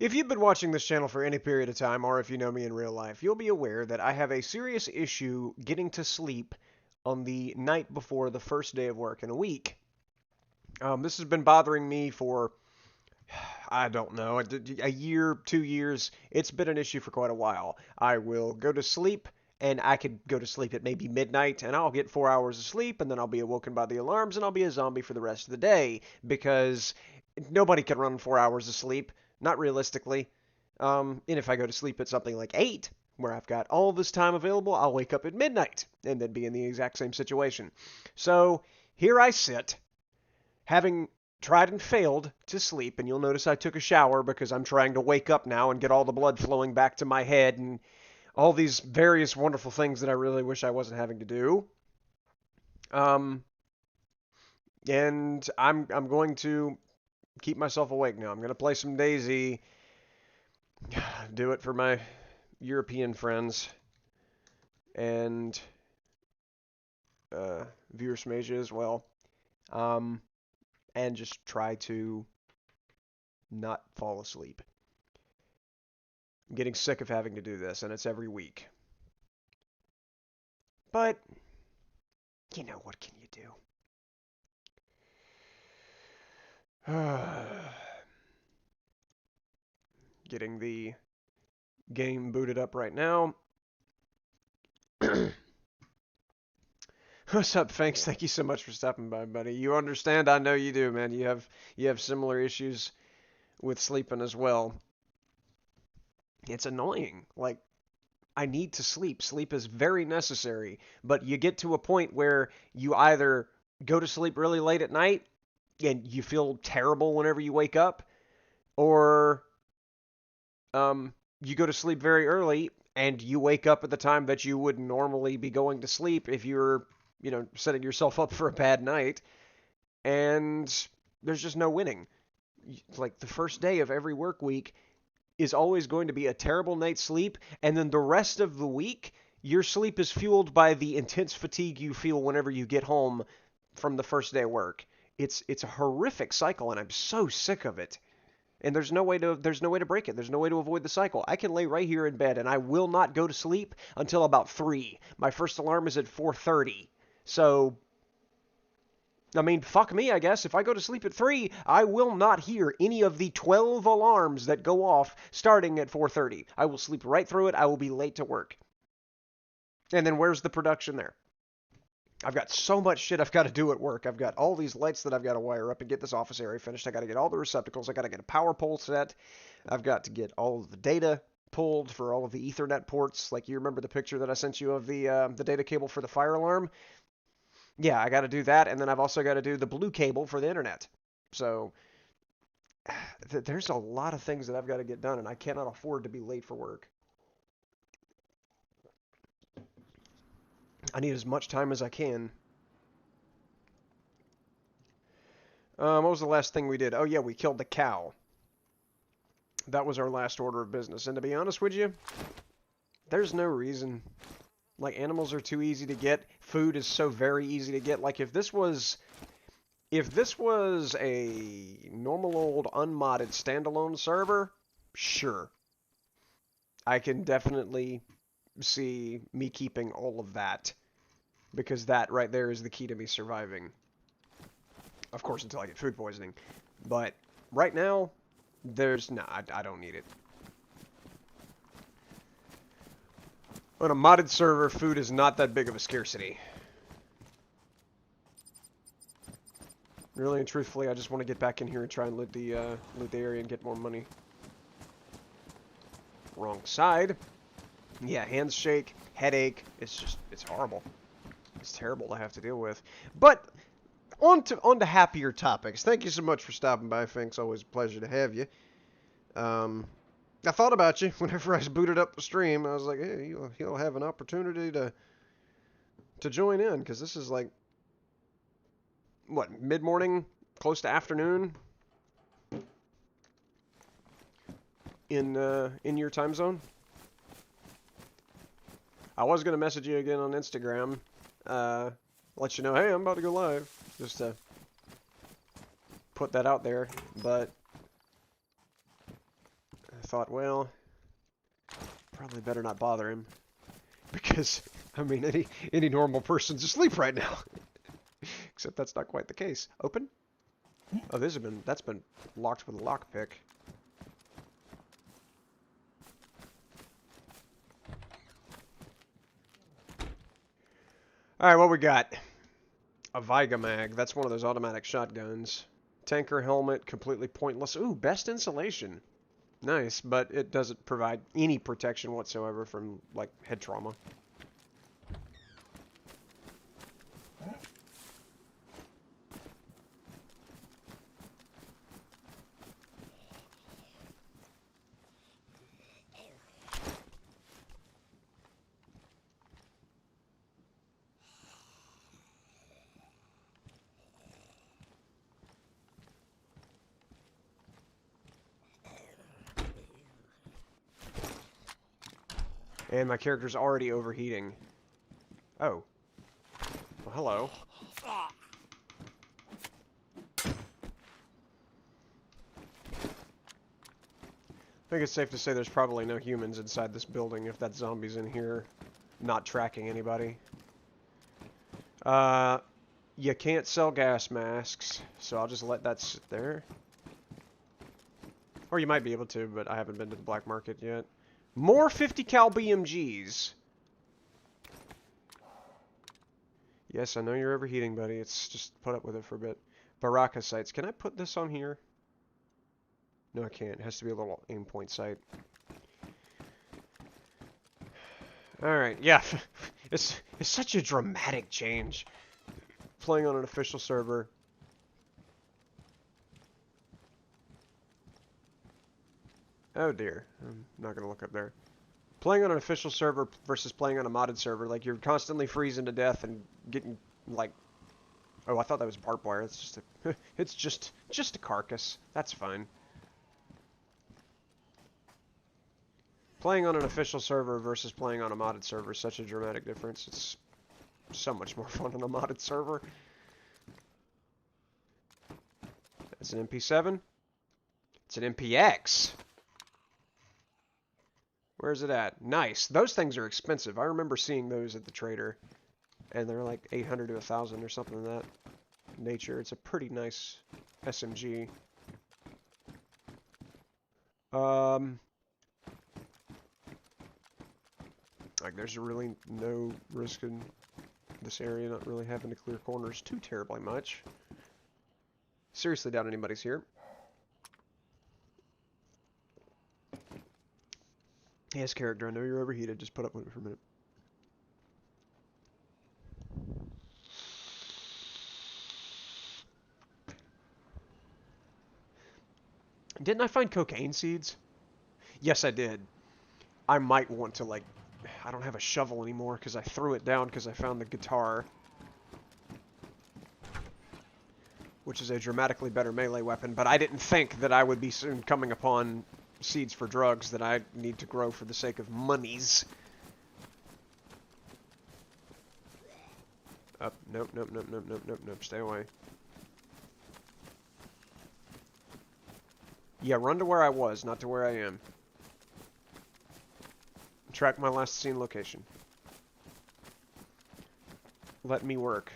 If you've been watching this channel for any period of time, or if you know me in real life, you'll be aware that I have a serious issue getting to sleep on the night before the first day of work in a week. This has been bothering me for, I don't know, a year, 2 years. It's been an issue for quite a while. I will go to sleep, and I could go to sleep at maybe midnight, and I'll get 4 hours of sleep, and then I'll be awoken by the alarms, and I'll be a zombie for the rest of the day, because nobody can run 4 hours of sleep, not realistically. And if I go to sleep at something like 8, where I've got all this time available, I'll wake up at midnight, and then be in the exact same situation. So, here I sit, having tried and failed to sleep, and you'll notice I took a shower because I'm trying to wake up now and get all the blood flowing back to my head and all these various wonderful things that I really wish I wasn't having to do. Um, and I'm going to keep myself awake now. I'm going to play some DayZ, do it for my European friends, and viewer Smasia as well. And just try to not fall asleep. I'm getting sick of having to do this, and it's every week. But, you know, what can you do? Getting the game booted up right now. What's up, Fanks? Thank you so much for stopping by, buddy. You understand? I know you do, man. You have similar issues with sleeping as well. It's annoying. Like, I need to sleep. Sleep is very necessary. But you get to a point where you either go to sleep really late at night and you feel terrible whenever you wake up, or you go to sleep very early and you wake up at the time that you would normally be going to sleep if you're, setting yourself up for a bad night, and there's just no winning. Like, the first day of every work week is always going to be a terrible night's sleep, and then the rest of the week, your sleep is fueled by the intense fatigue you feel whenever you get home from the first day of work. It's a horrific cycle, and I'm so sick of it. And there's no way to break it. There's no way to avoid the cycle. I can lay right here in bed, and I will not go to sleep until about 3. My first alarm is at 4:30. So, I mean, fuck me, I guess. If I go to sleep at 3, I will not hear any of the 12 alarms that go off starting at 4:30. I will sleep right through it. I will be late to work. And then where's the production there? I've got so much shit I've got to do at work. I've got all these lights that I've got to wire up and get this office area finished. I got to get all the receptacles. I got to get a power pole set. I've got to get all of the data pulled for all of the Ethernet ports. Like, you remember the picture that I sent you of the data cable for the fire alarm? Yeah, I got to do that, and then I've also got to do the blue cable for the internet. So there's a lot of things that I've got to get done, and I cannot afford to be late for work. I need as much time as I can. What was the last thing we did? Oh, yeah, we killed the cow. That was our last order of business. And to be honest with you, there's no reason. Like, animals are too easy to get. Food is so very easy to get. Like, if this was a normal old unmodded standalone server, sure. I can definitely see me keeping all of that, because that right there is the key to me surviving. Of course, until I get food poisoning. But right now, I don't need it. On a modded server, food is not that big of a scarcity. Really and truthfully, I just want to get back in here and try and loot the area and get more money. Wrong side. Yeah, hands shake, headache. It's horrible. It's terrible to have to deal with. But on to happier topics. Thank you so much for stopping by, Finks. Always a pleasure to have you. I thought about you whenever I booted up the stream. I was like, hey, he'll have an opportunity to join in, because this is like, what, mid-morning, close to afternoon in your time zone. I was gonna message you again on Instagram, let you know, hey, I'm about to go live, just to put that out there, but thought, well, probably better not bother him. Because, I mean, any normal person's asleep right now. Except that's not quite the case. Open? Oh, that's been locked with a lockpick. Alright, what we got? A Vigamag. That's one of those automatic shotguns. Tanker helmet, completely pointless. Ooh, best insulation. Nice, but it doesn't provide any protection whatsoever from, like, head trauma. And my character's already overheating. Oh. Well, hello. I think it's safe to say there's probably no humans inside this building if that zombie's in here not tracking anybody. You can't sell gas masks, so I'll just let that sit there. Or you might be able to, but I haven't been to the black market yet. More 50 cal BMGs. Yes, I know you're overheating, buddy. It's just put up with it for a bit. Baraka sights. Can I put this on here? No, I can't. It has to be a little aim point sight. Alright, yeah. It's such a dramatic change. Playing on an official server. Oh dear, I'm not going to look up there. Playing on an official server versus playing on a modded server, like, you're constantly freezing to death and getting, like... Oh, I thought that was barbed wire. It's just a... it's just a carcass. That's fine. Playing on an official server versus playing on a modded server is such a dramatic difference. It's so much more fun on a modded server. That's an MP7. It's an MPX. Where's it at? Nice. Those things are expensive. I remember seeing those at the trader. And they're like 800 to 1,000 or something of that nature. It's a pretty nice SMG. Like, there's really no risk in this area not really having to clear corners too terribly much. Seriously doubt anybody's here. Yes, character, I know you're overheated. Just put up with it for a minute. Didn't I find cocaine seeds? Yes, I did. I might want to, like... I don't have a shovel anymore because I threw it down because I found the guitar. Which is a dramatically better melee weapon, but I didn't think that I would be soon coming upon seeds for drugs that I need to grow for the sake of monies. Up. Nope, nope, nope, nope, nope, nope, nope. Stay away. Yeah, run to where I was, not to where I am. Track my last seen location. Let me work.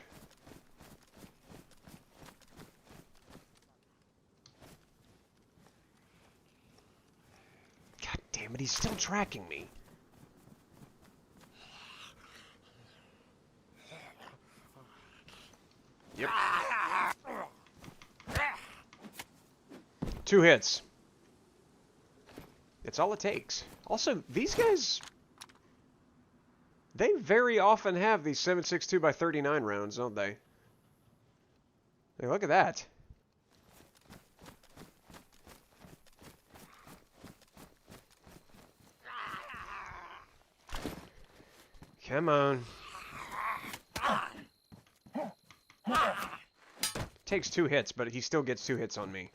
God damn it, he's still tracking me. Yep. 2 hits. It's all it takes. Also, these guys... They very often have these 7.62 by 39 rounds, don't they? Hey, look at that. Come on. Takes 2 hits, but he still gets 2 hits on me.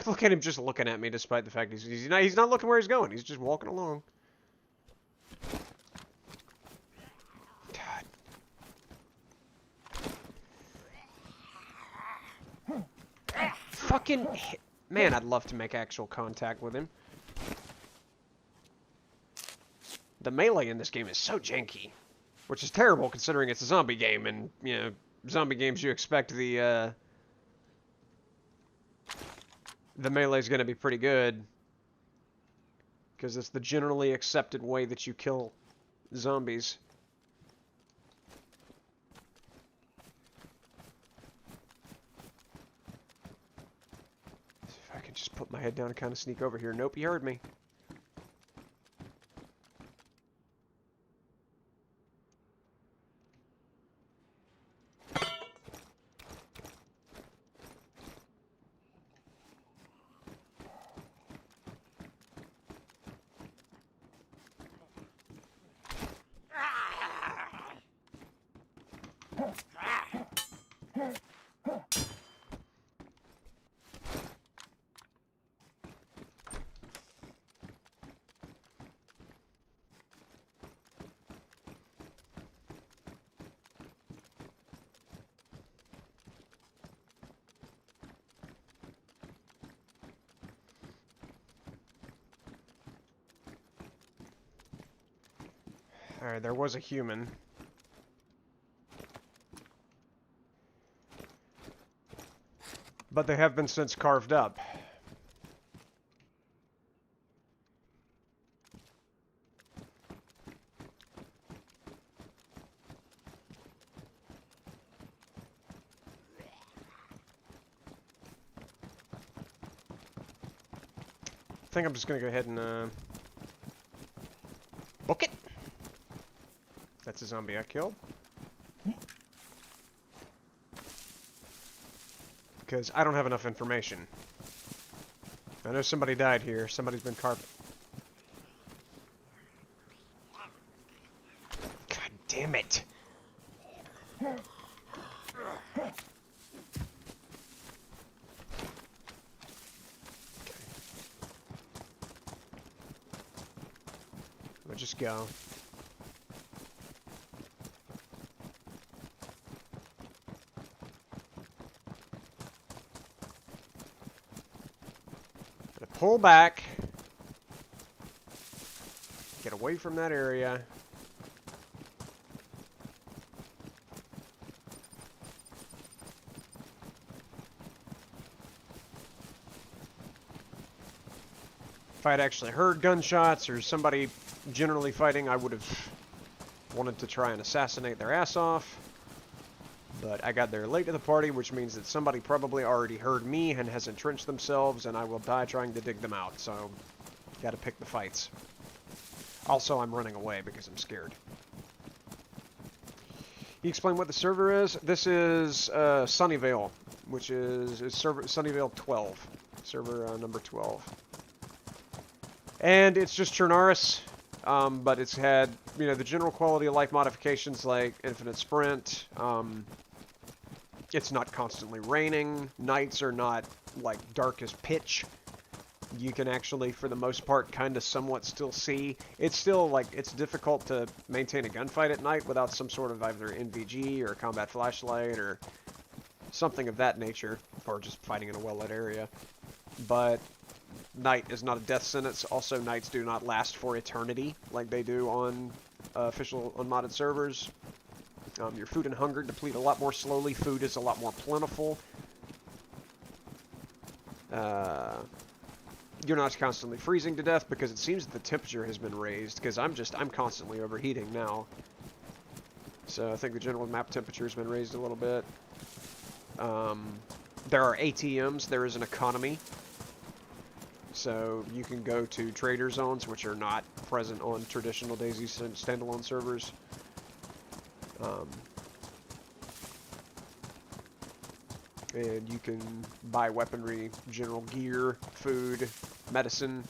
Look at him just looking at me despite the fact he's not looking where he's going. He's just walking along. God. fucking... Man, I'd love to make actual contact with him. The melee in this game is so janky. Which is terrible considering it's a zombie game, and, you know, zombie games you expect the melee's gonna be pretty good. Because it's the generally accepted way that you kill zombies. If I can just put my head down and kind of sneak over here. Nope, you heard me. Alright, there was a human. But they have been since carved up. I think I'm just gonna go ahead and book it. That's a zombie I killed. Because I don't have enough information. I know somebody died here. Somebody's been carved. God damn it. Let's just go. Pull back. Get away from that area. If I had actually heard gunshots or somebody generally fighting, I would have wanted to try and assassinate their ass off. But I got there late to the party, which means that somebody probably already heard me and has entrenched themselves, and I will die trying to dig them out, so gotta pick the fights. Also, I'm running away because I'm scared. You explain what the server is? This is Sunnyvale, which is server Sunnyvale 12. Server number 12. And it's just Chernarus, but it's had, you know, the general quality of life modifications like infinite sprint. It's not constantly raining. Nights are not, like, dark as pitch. You can actually, for the most part, kind of somewhat still see. It's still, like, it's difficult to maintain a gunfight at night without some sort of either NVG or combat flashlight or something of that nature, or just fighting in a well-lit area. But night is not a death sentence. Also, nights do not last for eternity like they do on official unmodded servers. Your food and hunger deplete a lot more slowly. Food is a lot more plentiful. You're not constantly freezing to death because it seems that the temperature has been raised, because I'm constantly overheating now. So I think the general map temperature has been raised a little bit. There are ATMs. There is an economy. So you can go to trader zones, which are not present on traditional DayZ standalone servers. And you can buy weaponry, general gear, food, medicine,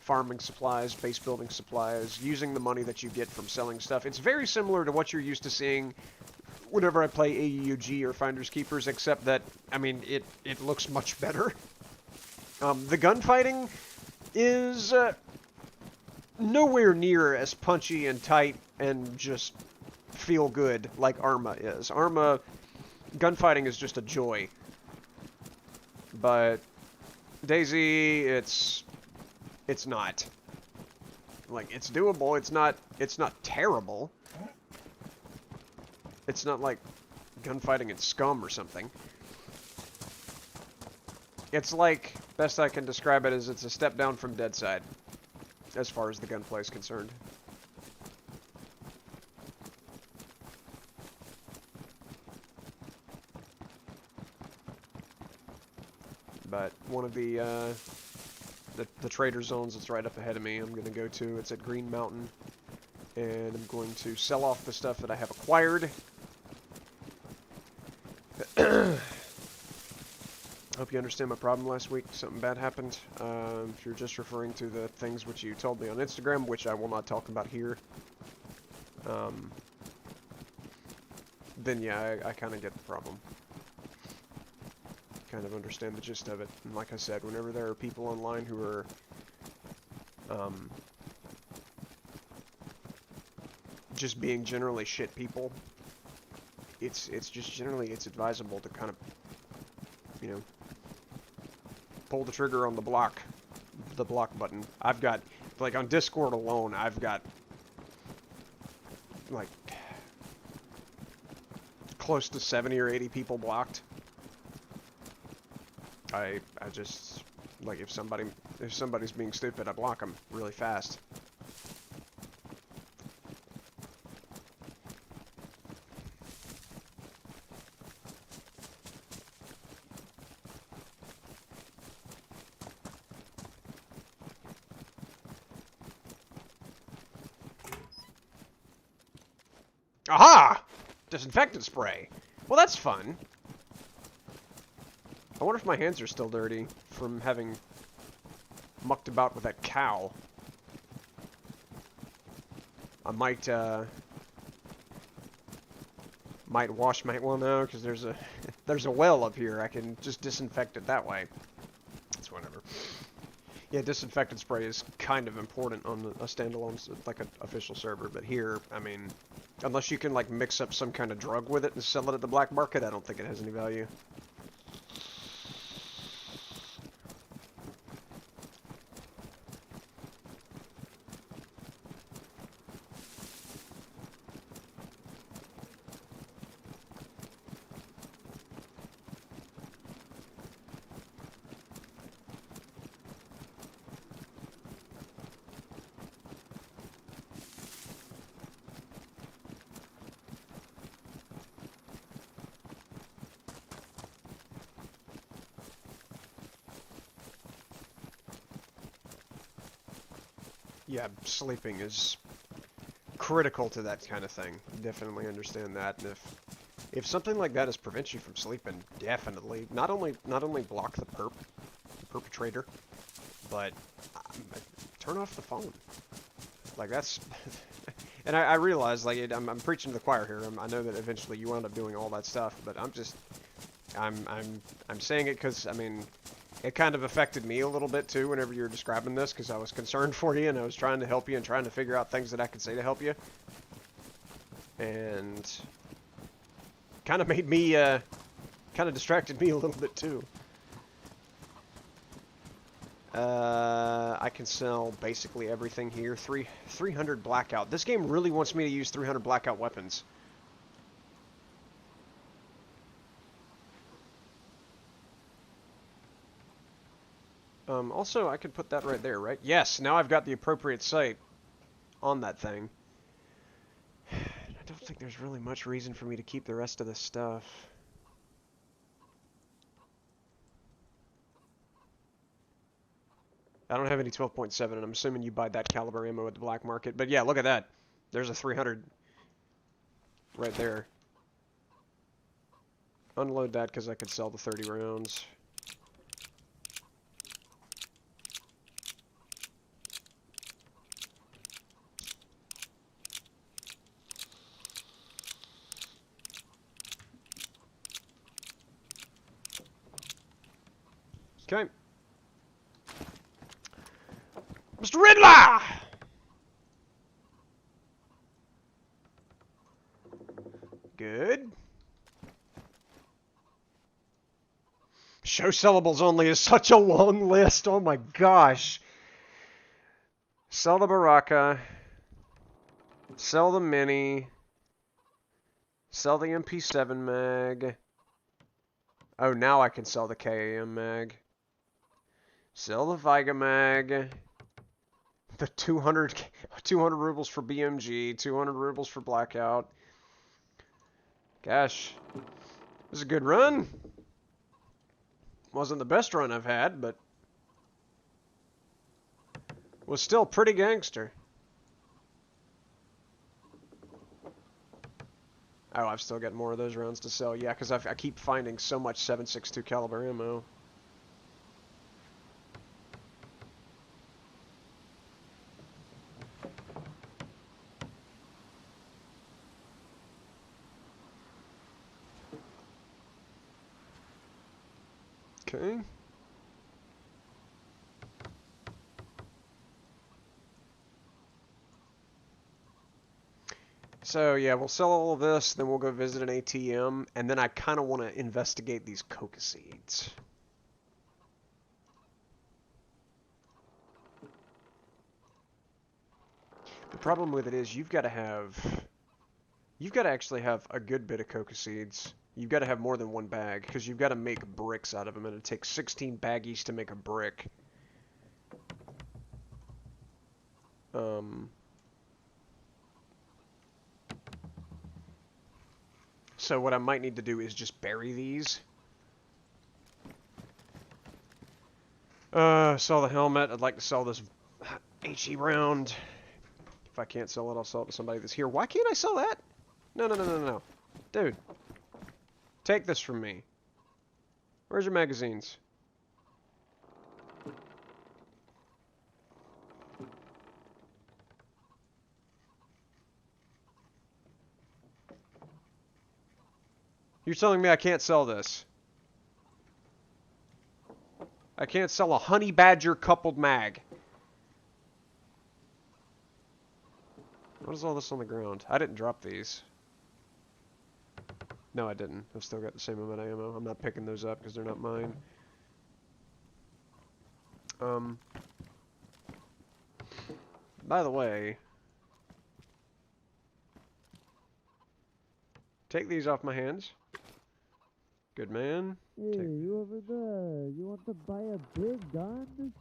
farming supplies, base building supplies, using the money that you get from selling stuff. It's very similar to what you're used to seeing whenever I play AUG or Finders Keepers, except that, I mean, it looks much better. The gunfighting is nowhere near as punchy and tight and just feel good like Arma is. Arma, gunfighting is just a joy. But DayZ, it's not. Like, it's doable. It's not terrible. It's not like gunfighting in Scum or something. It's like, best I can describe it is it's a step down from Dead Side, as far as the gunplay is concerned. But one of the trader zones that's right up ahead of me, I'm going to go to. It's at Green Mountain, and I'm going to sell off the stuff that I have acquired. Hope you understand my problem last week. Something bad happened. If you're just referring to the things which you told me on Instagram, which I will not talk about here, then yeah, I kind of get the problem. Kind of understand the gist of it. And like I said, whenever there are people online who are just being generally shit people, it's just generally it's advisable to kind of, you know, pull the trigger on the block button. I've got, like, on Discord alone, I've got like close to 70 or 80 people blocked. I just, like, if somebody's being stupid, I block them really fast. Aha! Disinfectant spray. Well, that's fun. I wonder if my hands are still dirty from having mucked about with that cow. I might wash my, well, no, because there's a well up here. I can just disinfect it that way. It's whatever. Yeah, disinfectant spray is kind of important on a standalone, like an official server, but here, I mean, unless you can, like, mix up some kind of drug with it and sell it at the black market, I don't think it has any value. Yeah, sleeping is critical to that kind of thing. Definitely understand that. And if something like that is prevents you from sleeping, definitely not only block the perpetrator, but turn off the phone. Like, that's and I realize, like, I'm preaching to the choir here. I know that eventually you wound up doing all that stuff, but I'm saying it because, I mean, it kind of affected me a little bit too whenever you were describing this, because I was concerned for you and I was trying to help you and trying to figure out things that I could say to help you. And kind of made me, kind of distracted me a little bit too. I can sell basically everything here. 300 blackout. This game really wants me to use 300 blackout weapons. Also, I could put that right there, right? Yes, now I've got the appropriate sight on that thing. I don't think there's really much reason for me to keep the rest of this stuff. I don't have any 12.7, and I'm assuming you buy that caliber ammo at the black market. But yeah, look at that. There's a 300 right there. Unload that because I could sell the 30 rounds. Okay. Mr. Riddler! Good. Show sellables only is such a long list. Oh my gosh. Sell the Baraka. Sell the Mini. Sell the MP7 mag. Oh, now I can sell the KAM mag. Sell the Viga mag. The 200 rubles for BMG. 200 rubles for Blackout. Gosh. This is a good run. Wasn't the best run I've had, but was still pretty gangster. Oh, I've still got more of those rounds to sell. Yeah, because I keep finding so much 7.62 caliber ammo. Okay. So yeah, we'll sell all of this, then we'll go visit an ATM, and then I kind of want to investigate these coca seeds. The problem with it is you've got to actually have a good bit of coca seeds. You've got to have more than one bag, because you've got to make bricks out of them, and it takes 16 baggies to make a brick. So what I might need to do is just bury these. Sell the helmet. I'd like to sell this HE round. If I can't sell it, I'll sell it to somebody that's here. Why can't I sell that? No, no, no, no, no. Dude. Take this from me. Where's your magazines? You're telling me I can't sell this? I can't sell a honey badger coupled mag. What is all this on the ground? I didn't drop these. No, I didn't. I've still got the same amount of ammo. I'm not picking those up because they're not mine. By the way, take these off my hands. Good man. Hey, you over there, you want to buy a big gun?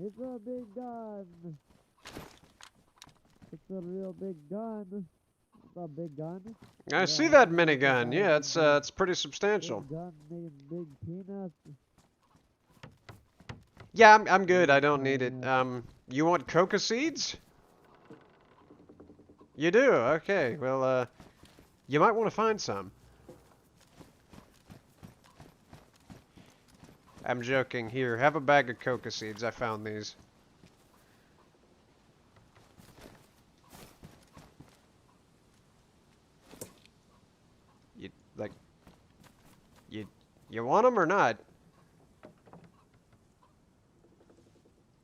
It's a big gun. It's a real big gun. It's a big gun. I see that minigun. Yeah, it's pretty substantial. Big gun made big peanuts. Yeah, I'm good. I don't need it. You want coca seeds? You do? Okay. Well, you might want to find some. I'm joking. Here, have a bag of coca seeds. I found these. You want them or not?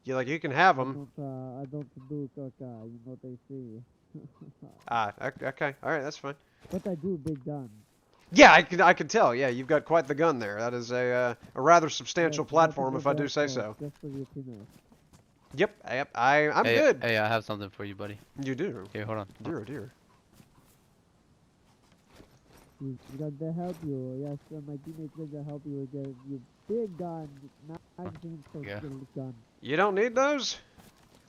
You can have them. I don't do coca, you know they say. Okay. All right, that's fine. But I do big gun. Yeah, I can tell. Yeah, you've got quite the gun there. That is a rather substantial platform, if I do say so. Just for you to know. Yep. I'm good. Hey, I have something for you, buddy. You do. Here, hold on. Dear, oh dear. You got to help you. Yes, my teammates got to help you get you big gun. Not Yeah. gun. You don't need those?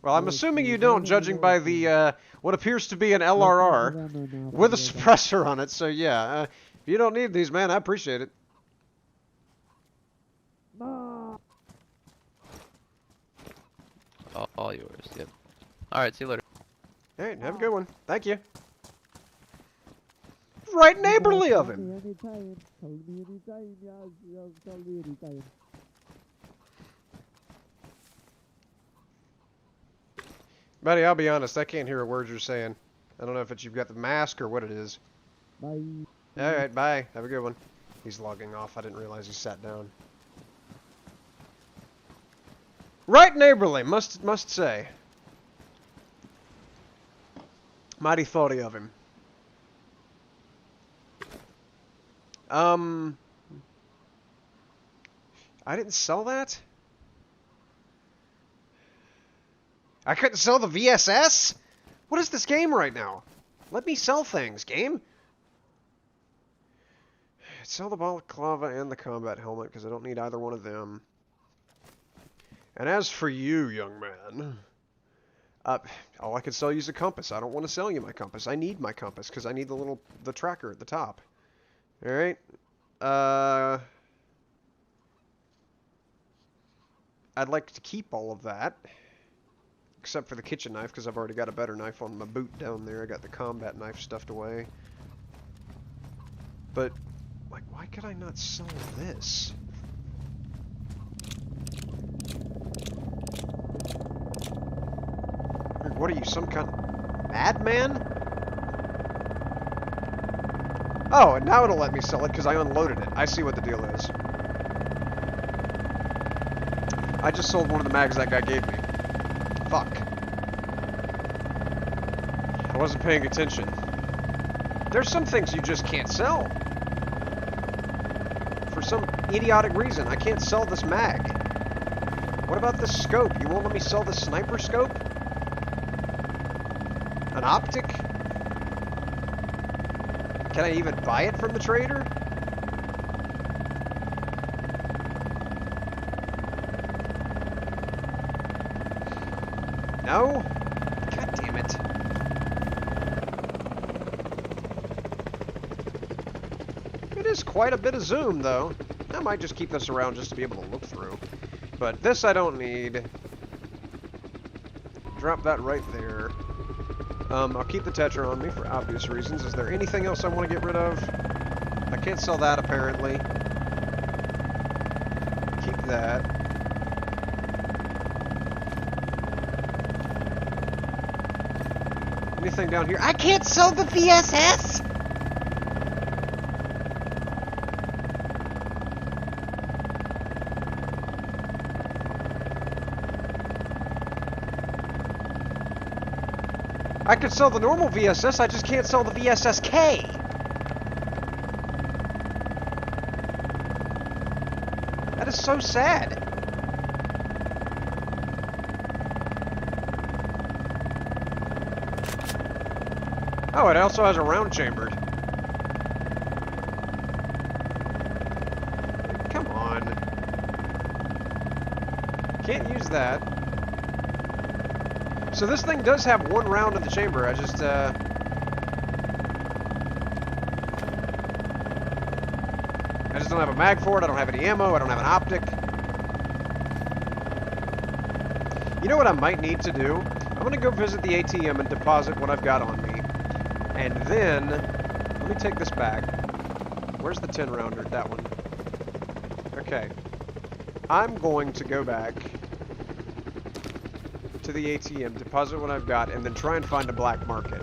Well, I'm assuming you don't, judging by the what appears to be an LRR with a suppressor on it. So yeah, if you don't need these, man, I appreciate it. All yours. Yep. All right. See you later. All right, have a good one. Thank you. Right neighborly of him. Anytime. Tell me anytime. Yeah, tell me anytime. Buddy, I'll be honest, I can't hear a word you're saying. I don't know if it's you've got the mask or what it is. Bye. Alright, bye. Have a good one. He's logging off. I didn't realize he sat down. Right neighborly, must say. Mighty thoughty of him. I didn't sell that? I couldn't sell the VSS? What is this game right now? Let me sell things, game. Sell the balaclava and the combat helmet, because I don't need either one of them. And as for you, young man, all I can sell you is a compass. I don't want to sell you my compass. I need my compass, because I need the tracker at the top. Alright. I'd like to keep all of that. Except for the kitchen knife, because I've already got a better knife on my boot down there. I got the combat knife stuffed away. But, like, why could I not sell this? What are you, some kind of madman? Oh, and now it'll let me sell it because I unloaded it. I see what the deal is. I just sold one of the mags that guy gave me. Fuck. I wasn't paying attention. There's some things you just can't sell. For some idiotic reason, I can't sell this mag. What about the scope? You won't let me sell the sniper scope? An optic? Can I even buy it from the trader? No? God damn it. It is quite a bit of zoom, though. I might just keep this around just to be able to look through. But this I don't need. Drop that right there. I'll keep the Tetra on me for obvious reasons. Is there anything else I want to get rid of? I can't sell that, apparently. Keep that. Anything down here? I can't sell the VSS! I could sell the normal VSS, I just can't sell the VSSK. That is so sad. Oh, it also has a round chambered. Come on. Can't use that. So this thing does have one round in the chamber. I just don't have a mag for it. I don't have any ammo. I don't have an optic. You know what I might need to do? I'm going to go visit the ATM and deposit what I've got on me. And then, let me take this back. Where's the 10 rounder? That one. Okay. I'm going to go back to the ATM, deposit what I've got, and then try and find a black market.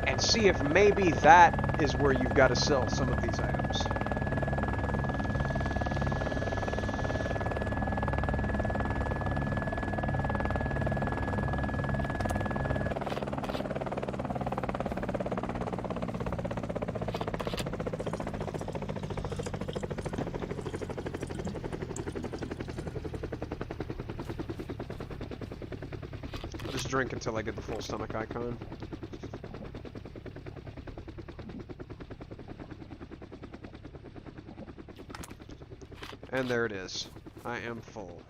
And see if maybe that is where you've got to sell some of these items. Drink until I get the full stomach icon. And there it is. I am full.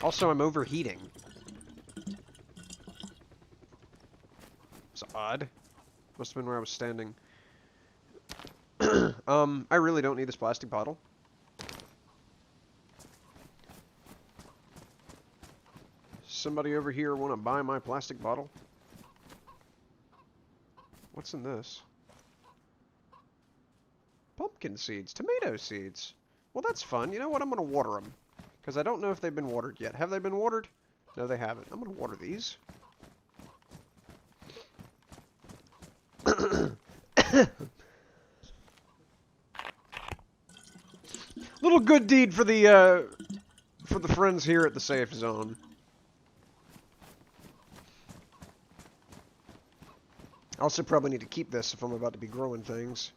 Also, I'm overheating. It's odd. Must have been where I was standing. I really don't need this plastic bottle. Somebody over here want to buy my plastic bottle? What's in this? Pumpkin seeds, tomato seeds. Well, that's fun. You know what? I'm going to water them. Because I don't know if they've been watered yet. Have they been watered? No, they haven't. I'm going to water these. Little good deed for the friends here at the safe zone. I also probably need to keep this if I'm about to be growing things.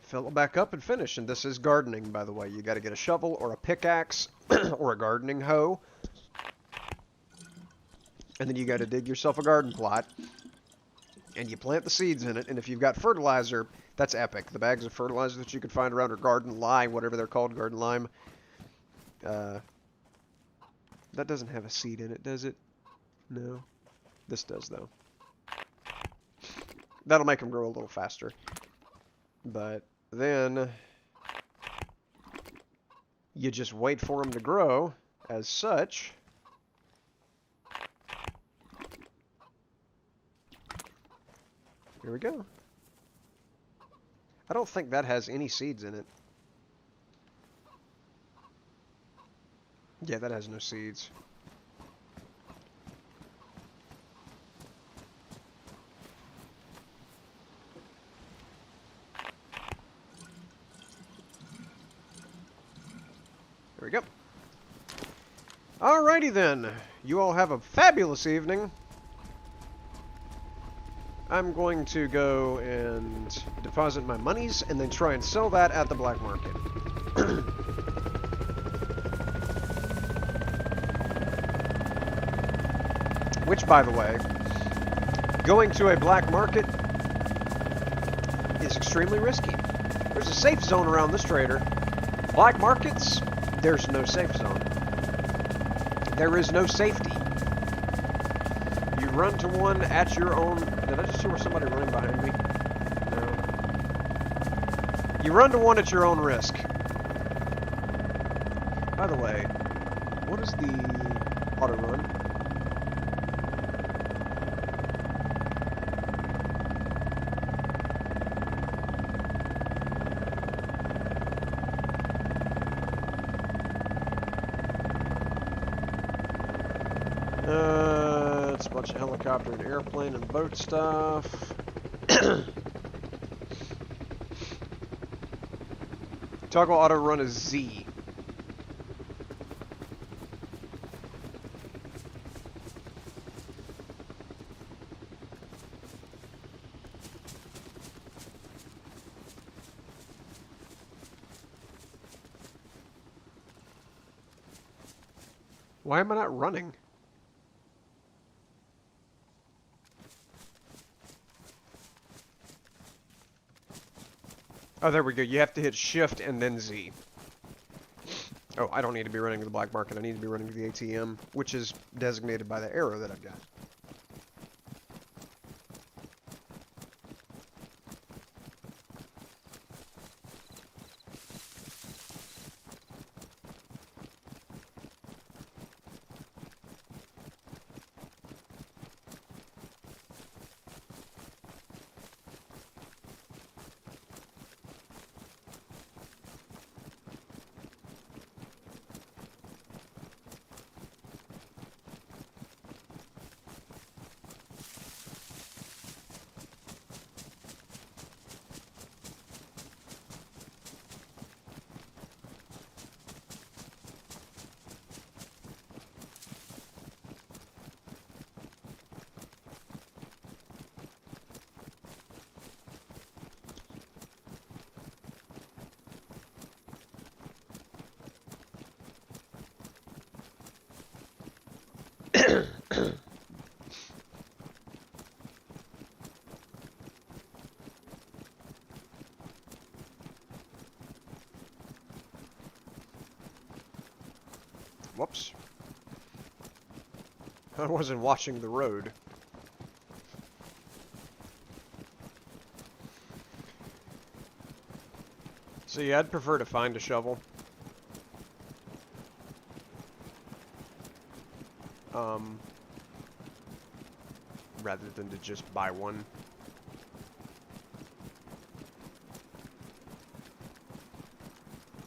fill it back up and finish. And this is gardening, by the way. You got to get a shovel or a pickaxe or a gardening hoe. And then you got to dig yourself a garden plot. And you plant the seeds in it. And if you've got fertilizer, that's epic. The bags of fertilizer that you can find around, or garden lime, whatever they're called, garden lime. That doesn't have a seed in it, does it? No. This does, though. That'll make them grow a little faster. But then you just wait for them to grow as such. Here we go. I don't think that has any seeds in it. Yeah, that has no seeds. There we go. Alrighty then. You all have a fabulous evening. I'm going to go and deposit my monies and then try and sell that at the black market. Which, by the way, going to a black market is extremely risky. There's a safe zone around this trader. Black markets, there's no safe zone. There is no safety. You run to one at your own... Did I just see where somebody running behind me? No. You run to one at your own risk. By the way, what is the auto run? It's a bunch of helicopter and airplane and boat stuff. Toggle auto run is Z. Why am I not running? Oh, there we go. You have to hit shift and then Z. Oh, I don't need to be running to the black market. I need to be running to the ATM, which is designated by the arrow that I've got. Whoops. I wasn't watching the road. So yeah, I'd prefer to find a shovel. Rather than to just buy one.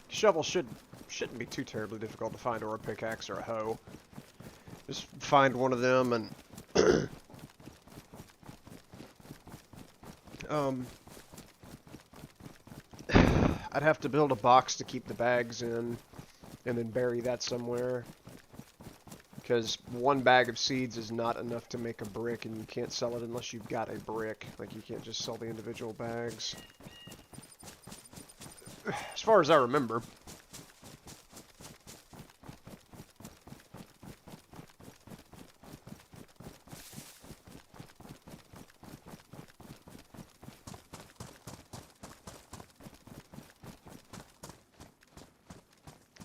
Shovel shouldn't be too terribly difficult to find, or a pickaxe or a hoe. Just find one of them and I'd have to build a box to keep the bags in and then bury that somewhere. Because one bag of seeds is not enough to make a brick, and you can't sell it unless you've got a brick. Like, you can't just sell the individual bags. as far as I remember.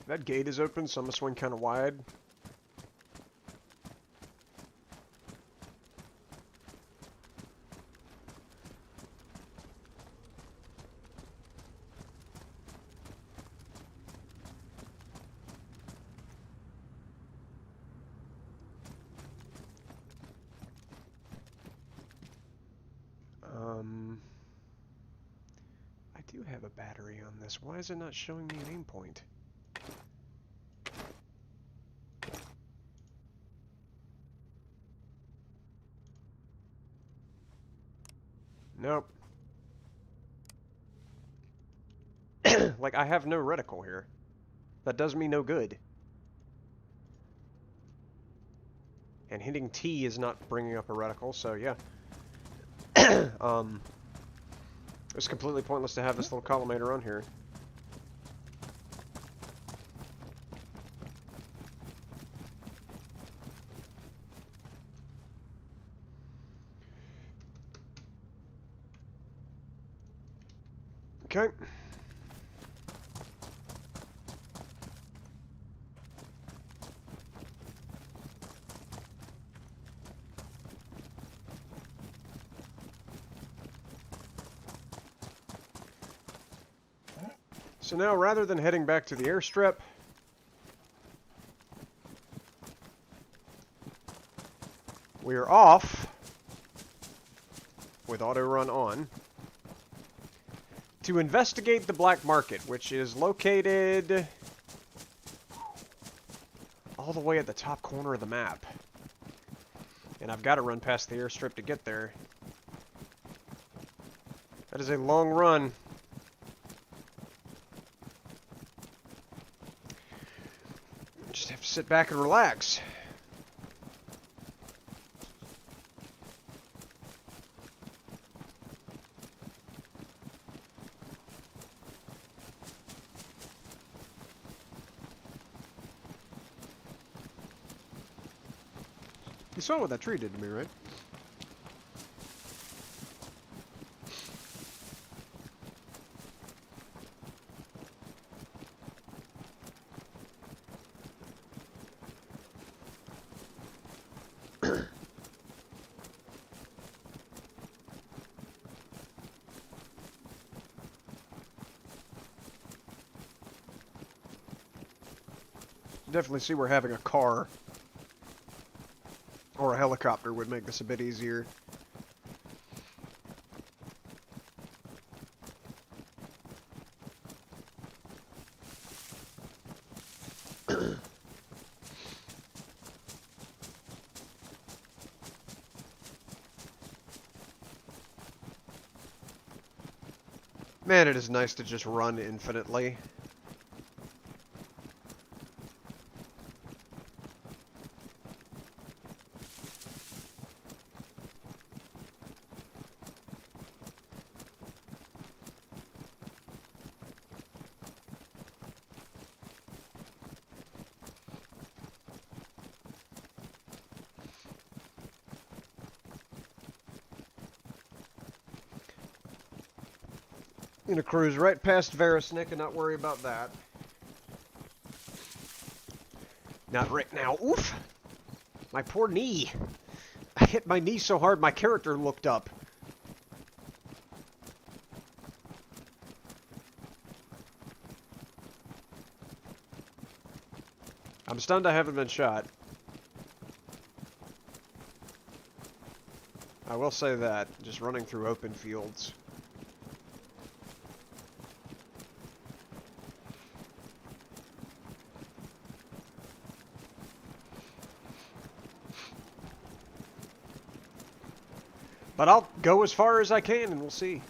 That gate is open, so I'm gonna swing kind of wide. I do have a battery on this. Why is it not showing me an aim point? Nope. Like, I have no reticle here. That does me no good. And hitting T is not bringing up a reticle, so yeah. It's completely pointless to have this little collimator on here. Okay. So now, rather than heading back to the airstrip, we are off with auto run on to investigate the black market, which is located all the way at the top corner of the map. And I've got to run past the airstrip to get there. That is a long run. Just have to sit back and relax. You saw what that tree did to me, right? Definitely see where having a car or a helicopter would make this a bit easier. Man, it is nice to just run infinitely. Gonna cruise right past Verasnik and not worry about that. Not right now. Oof! My poor knee. I hit my knee so hard my character looked up. I'm stunned I haven't been shot. I will say that, just running through open fields. But I'll go as far as I can and we'll see.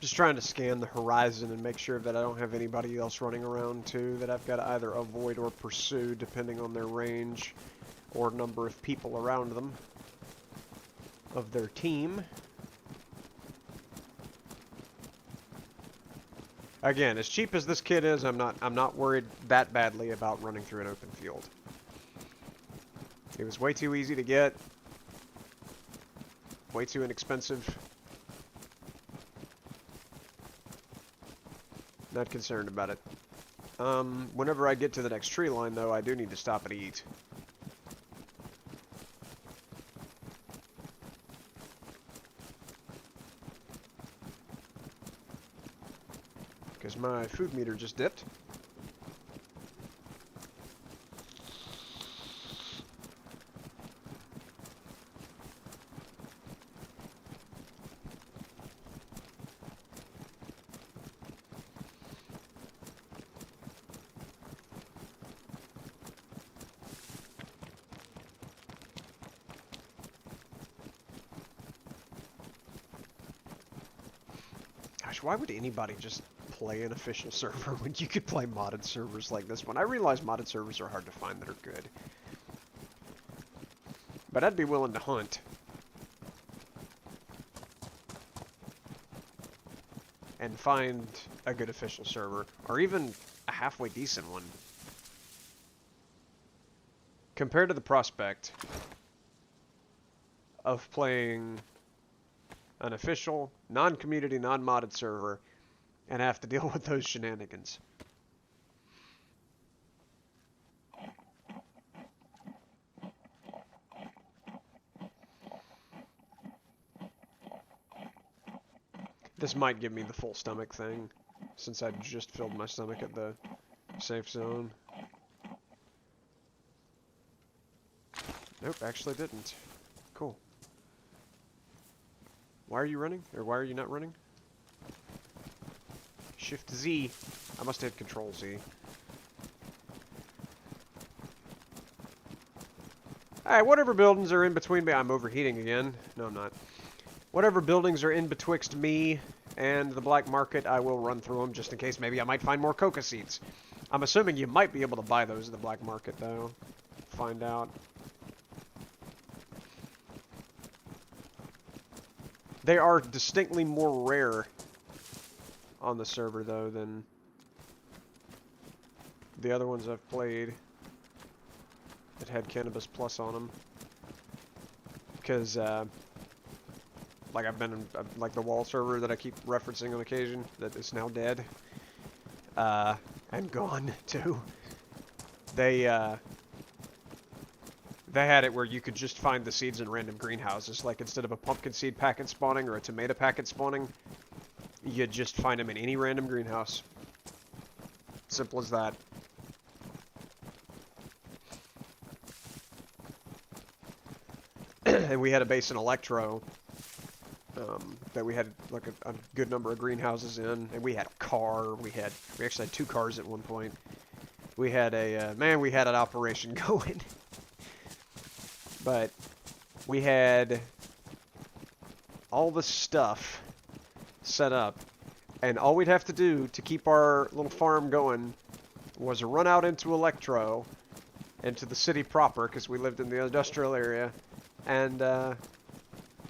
Just trying to scan the horizon and make sure that I don't have anybody else running around too that I've got to either avoid or pursue depending on their range or number of people around them of their team. Again, as cheap as this kit is, I'm not worried that badly about running through an open field. It was way too easy to get, way too inexpensive. Not concerned about it. Whenever I get to the next tree line, though, I do need to stop and eat. Because my food meter just dipped. Gosh, why would anybody just play an official server when you could play modded servers like this one? I realize modded servers are hard to find that are good. But I'd be willing to hunt. And find a good official server, or even a halfway decent one. Compared to the prospect of playing an official, non-community, non-modded server and have to deal with those shenanigans. This might give me the full stomach thing, since I just filled my stomach at the safe zone. Nope, actually didn't. Cool. Why are you running? Or why are you not running? Shift Z. I must hit Control Z. Alright, whatever buildings are in between me. I'm overheating again. No, I'm not. Whatever buildings are in betwixt me and the black market, I will run through them just in case maybe I might find more coca seeds. I'm assuming you might be able to buy those at the black market, though. Find out. They are distinctly more rare on the server, though, than the other ones I've played that had Cannabis Plus on them. Because, like, I've been in, like, the wall server that I keep referencing on occasion, that is now dead. And gone, too. They had it where you could just find the seeds in random greenhouses. Like, instead of a pumpkin seed packet spawning or a tomato packet spawning, you just find them in any random greenhouse. Simple as that. And we had a base in Electro that we had like a good number of greenhouses in, and we had a car. We actually had 2 cars at one point. We had a man. We had an operation going. But we had all the stuff set up, and all we'd have to do to keep our little farm going was run out into Electro, into the city proper, because we lived in the industrial area, and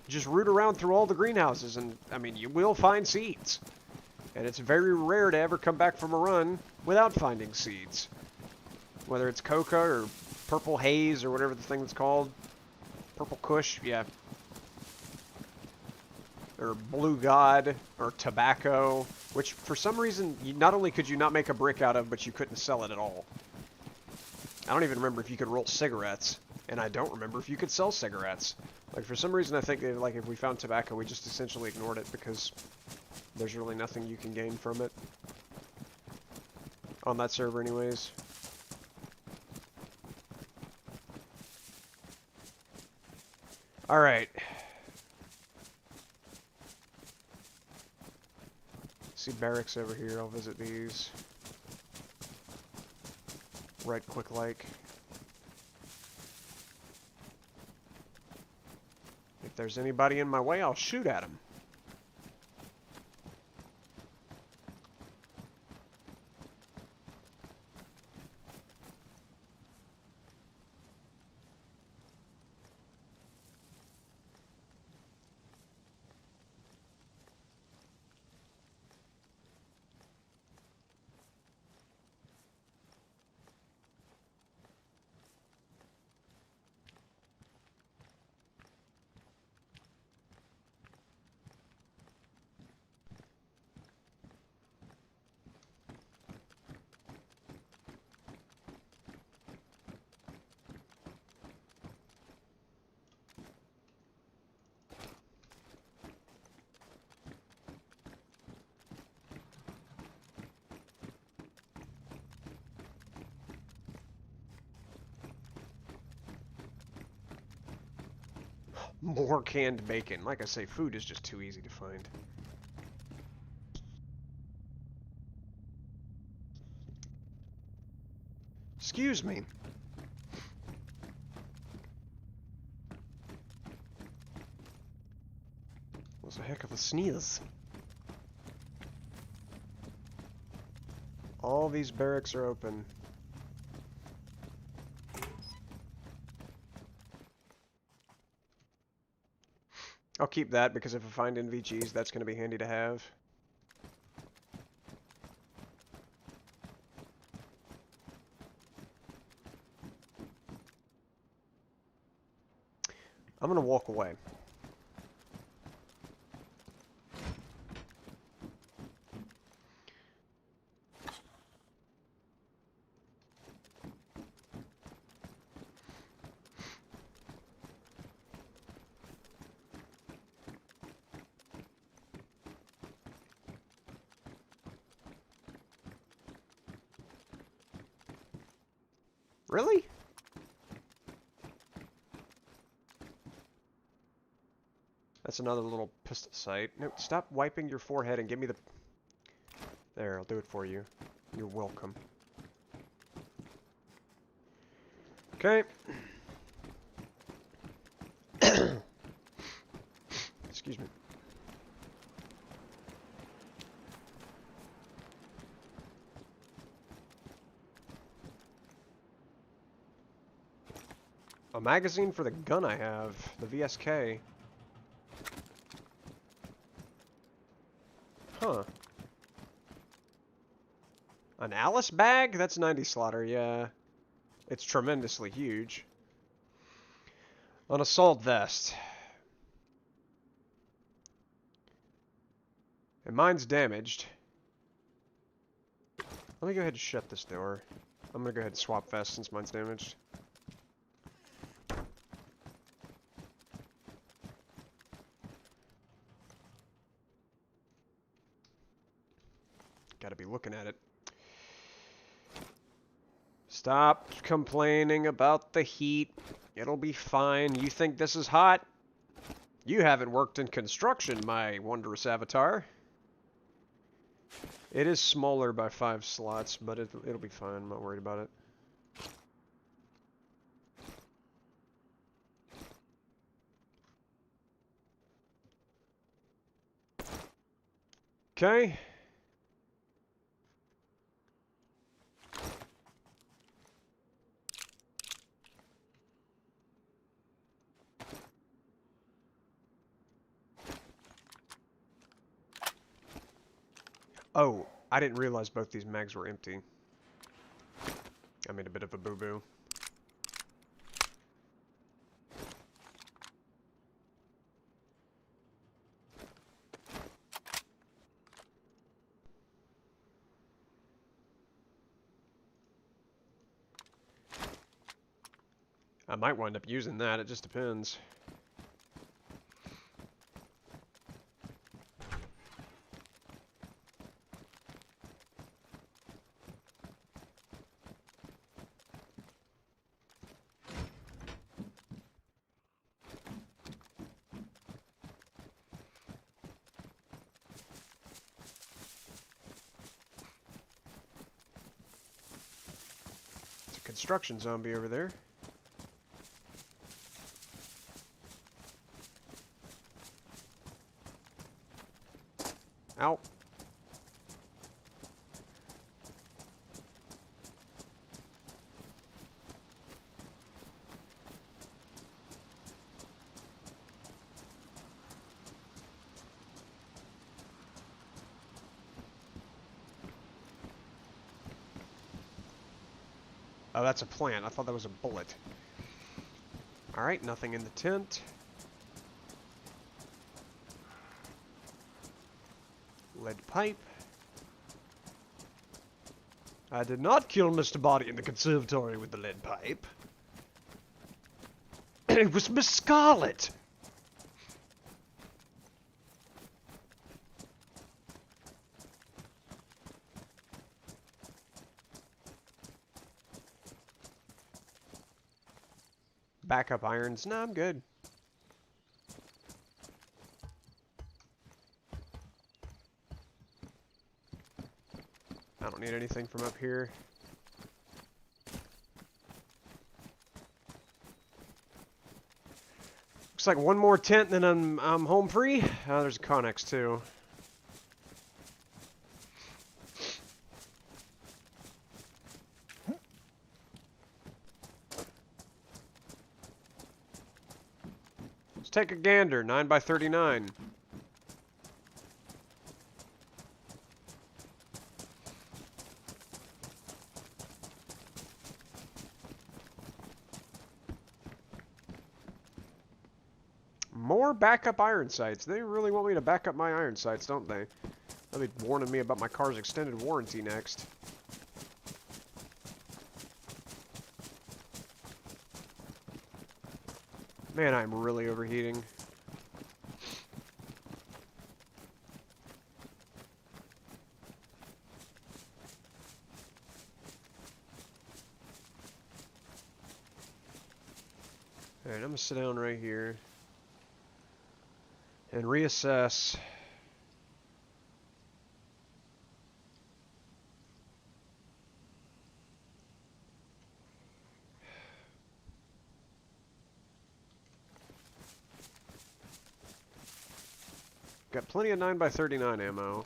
just root around through all the greenhouses, and, I mean, you will find seeds. And it's very rare to ever come back from a run without finding seeds. Whether it's coca or purple haze or whatever the thing that's called. Purple kush, yeah. Or blue god, or tobacco, which for some reason, not only could you not make a brick out of, but you couldn't sell it at all. I don't even remember if you could roll cigarettes, and I don't remember if you could sell cigarettes. Like, for some reason, I think that, like, if we found tobacco, we just essentially ignored it because there's really nothing you can gain from it. On that server anyways. Alright. See barracks over here, I'll visit these. Right quick like. If there's anybody in my way, I'll shoot at them. More canned bacon. Like I say, food is just too easy to find. Excuse me. Was a heck of a sneeze. All these barracks are open. I'll keep that because if I find NVGs, that's going to be handy to have. I'm going to walk away. Really? That's another little pistol sight. No, stop wiping your forehead and give me the... There, I'll do it for you. You're welcome. Okay. Excuse me. A magazine for the gun I have, the VSK. Huh. An Alice bag? That's 90 slaughter, yeah. It's tremendously huge. An assault vest. And mine's damaged. Let me go ahead and shut this door. I'm gonna go ahead and swap vests since mine's damaged. Gotta be looking at it. Stop complaining about the heat. It'll be fine. You think this is hot? You haven't worked in construction, my wondrous avatar. It is smaller by 5 slots, but it'll be fine. I'm not worried about it. Okay. Oh, I didn't realize both these mags were empty. I made a bit of a boo-boo. I might wind up using that, it just depends. It's a construction zombie over there. Ow. Oh, that's a plant. I thought that was a bullet. Alright, nothing in the tent. Lead pipe. I did not kill Mr. Body in the conservatory with the lead pipe. It was Miss Scarlet! Backup irons? No, I'm good. I don't need anything from up here. Looks like one more tent, then I'm home free. There's a Connex too. Let's take a gander. 9x39. More backup iron sights. They really want me to back up my iron sights, don't they? They'll be warning me about my car's extended warranty next. Man, I'm really overheating. Alright, I'm gonna sit down right here and reassess. Got plenty of 9x39 ammo.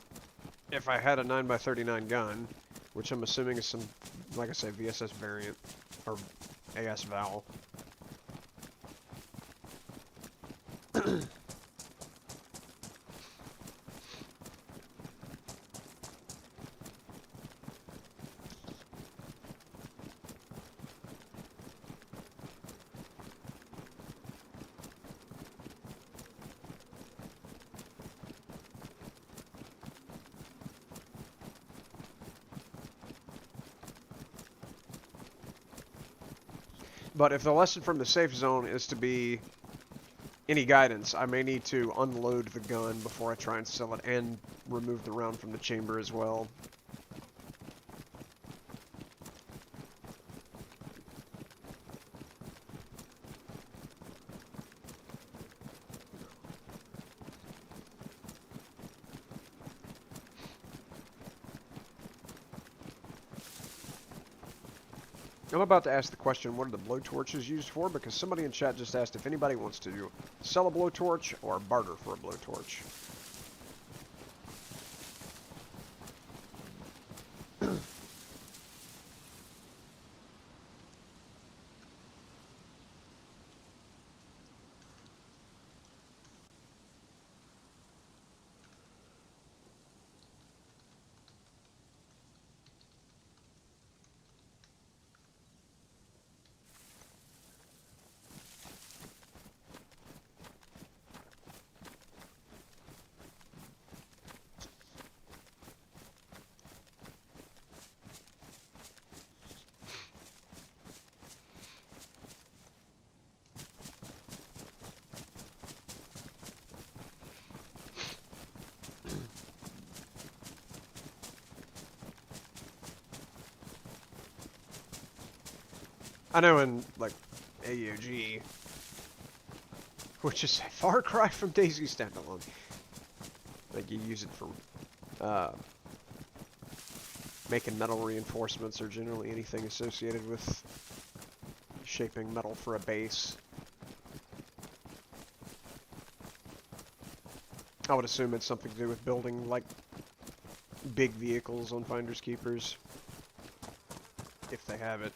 If I had a 9x39 gun, which I'm assuming is some, like I say, VSS variant, or AS Val. But if the lesson from the safe zone is to be any guidance, I may need to unload the gun before I try and sell it and remove the round from the chamber as well. I'm about to ask the question, what are the blowtorches used for? Because somebody in chat just asked if anybody wants to sell a blowtorch or barter for a blowtorch. I know in, like, AUG, which is a far cry from DayZ standalone. Like, you use it for, making metal reinforcements or generally anything associated with shaping metal for a base. I would assume it's something to do with building, like, big vehicles on Finders Keepers. If they have it.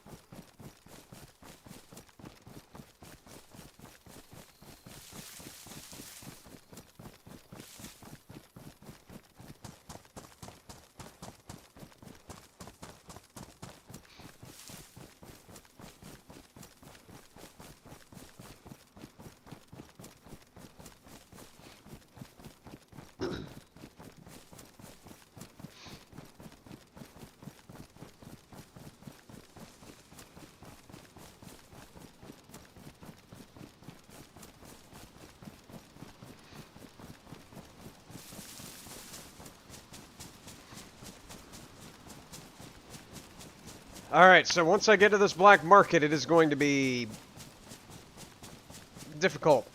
Alright, so once I get to this black market, it is going to be difficult.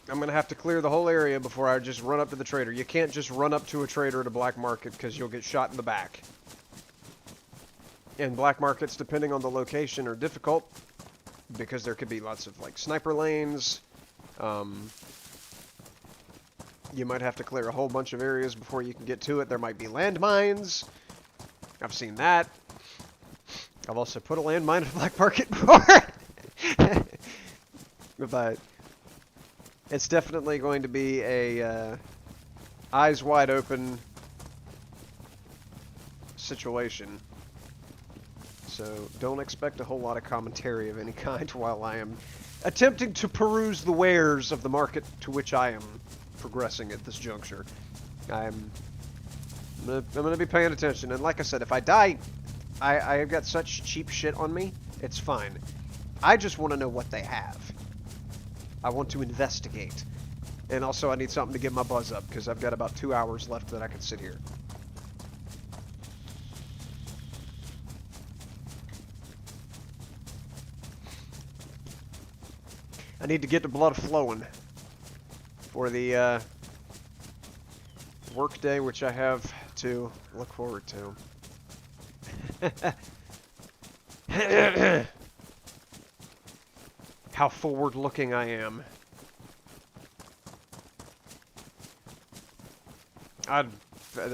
I'm going to have to clear the whole area before I just run up to the trader. You can't just run up to a trader at a black market because you'll get shot in the back. And black markets, depending on the location, are difficult because there could be lots of like sniper lanes. You might have to clear a whole bunch of areas before you can get to it. There might be landmines. I've seen that. I've also put a landmine in a black market before. But it's definitely going to be a eyes wide open situation. So don't expect a whole lot of commentary of any kind while I am attempting to peruse the wares of the market to which I am progressing at this juncture. I'm gonna be paying attention, and like I said, if I die, I've got such cheap shit on me, it's fine. I just want to know what they have. I want to investigate. And also I need something to get my buzz up, because I've got about 2 hours left that I can sit here. I need to get the blood flowing for the work day, which I have to look forward to. How forward-looking I am. I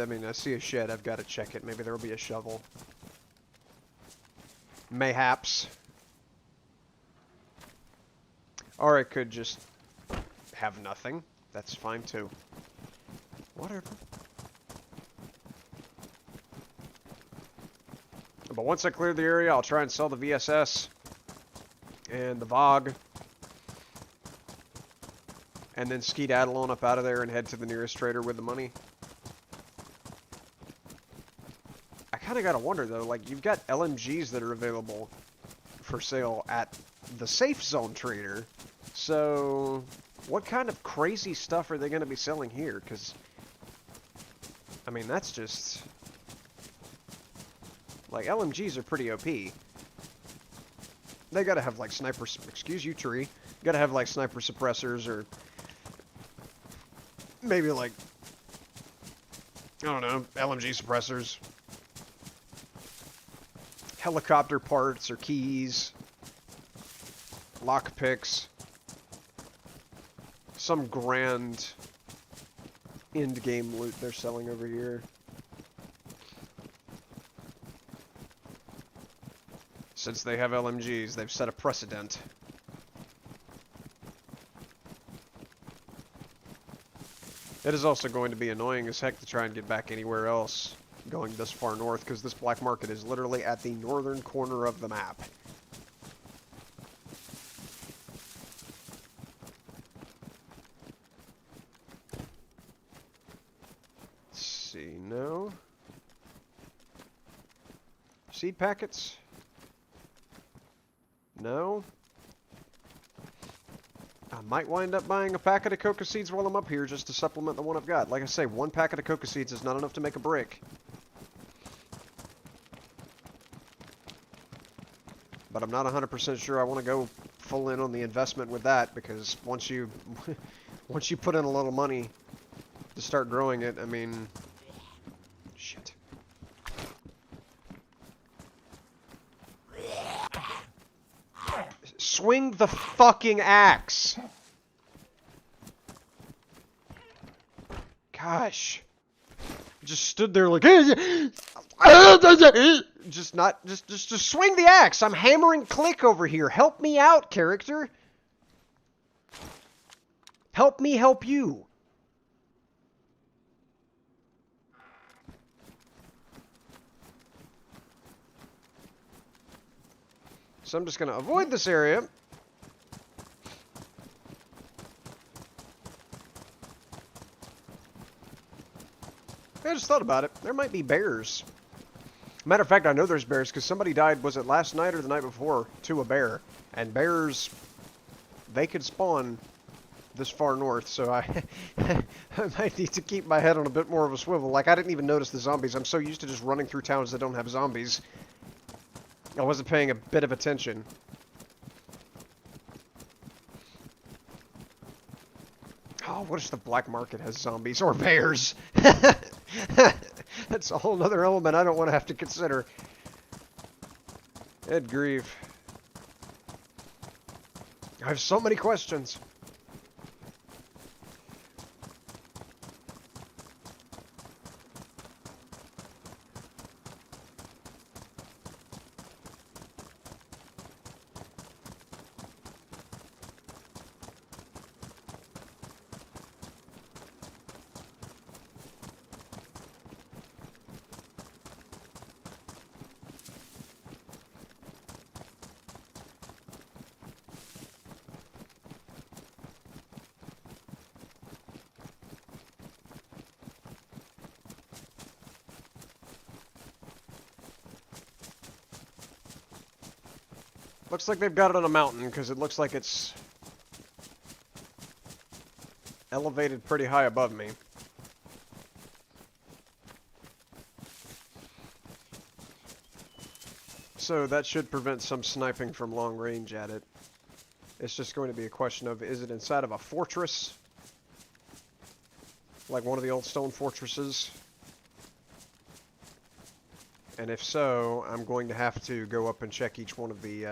mean, I see a shed. I've got to check it. Maybe there will be a shovel. Mayhaps. Or I could just have nothing. That's fine too. Whatever. But once I clear the area, I'll try and sell the VSS and the VOG. And then skedaddle on up out of there and head to the nearest trader with the money. I kind of got to wonder though, like you've got LMGs that are available for sale at the Safe Zone trader. So what kind of crazy stuff are they going to be selling here? Because, I mean, that's just... like, LMGs are pretty OP. They gotta have, like, sniper... excuse you, tree. Gotta have, like, sniper suppressors or... maybe, like... I don't know, LMG suppressors. Helicopter parts or keys. Lockpicks. Some grand end-game loot they're selling over here. Since they have LMGs, they've set a precedent. It is also going to be annoying as heck to try and get back anywhere else going this far north, because this black market is literally at the northern corner of the map. No. Seed packets? No. I might wind up buying a packet of coca seeds while I'm up here just to supplement the one I've got. Like I say, one packet of coca seeds is not enough to make a brick. But I'm not 100% sure I want to go full in on the investment with that, because once you once you put in a little money to start growing it, I mean... shit. Swing the fucking axe! Gosh. Just stood there like... just swing the axe! I'm hammering click over here. Help me out, character. Help me help you. So I'm just going to avoid this area. I just thought about it. There might be bears. Matter of fact, I know there's bears because somebody died, was it last night or the night before, to a bear. And bears, they could spawn this far north, so I might need to keep my head on a bit more of a swivel. Like, I didn't even notice the zombies. I'm so used to just running through towns that don't have zombies. I wasn't paying a bit of attention. Oh, what if the black market has zombies or bears? That's a whole other element I don't want to have to consider. Good grief. I have so many questions. Looks like they've got it on a mountain, because it looks like it's elevated pretty high above me. So that should prevent some sniping from long range at it. It's just going to be a question of, is it inside of a fortress? Like one of the old stone fortresses? And if so, I'm going to have to go up and check each one of the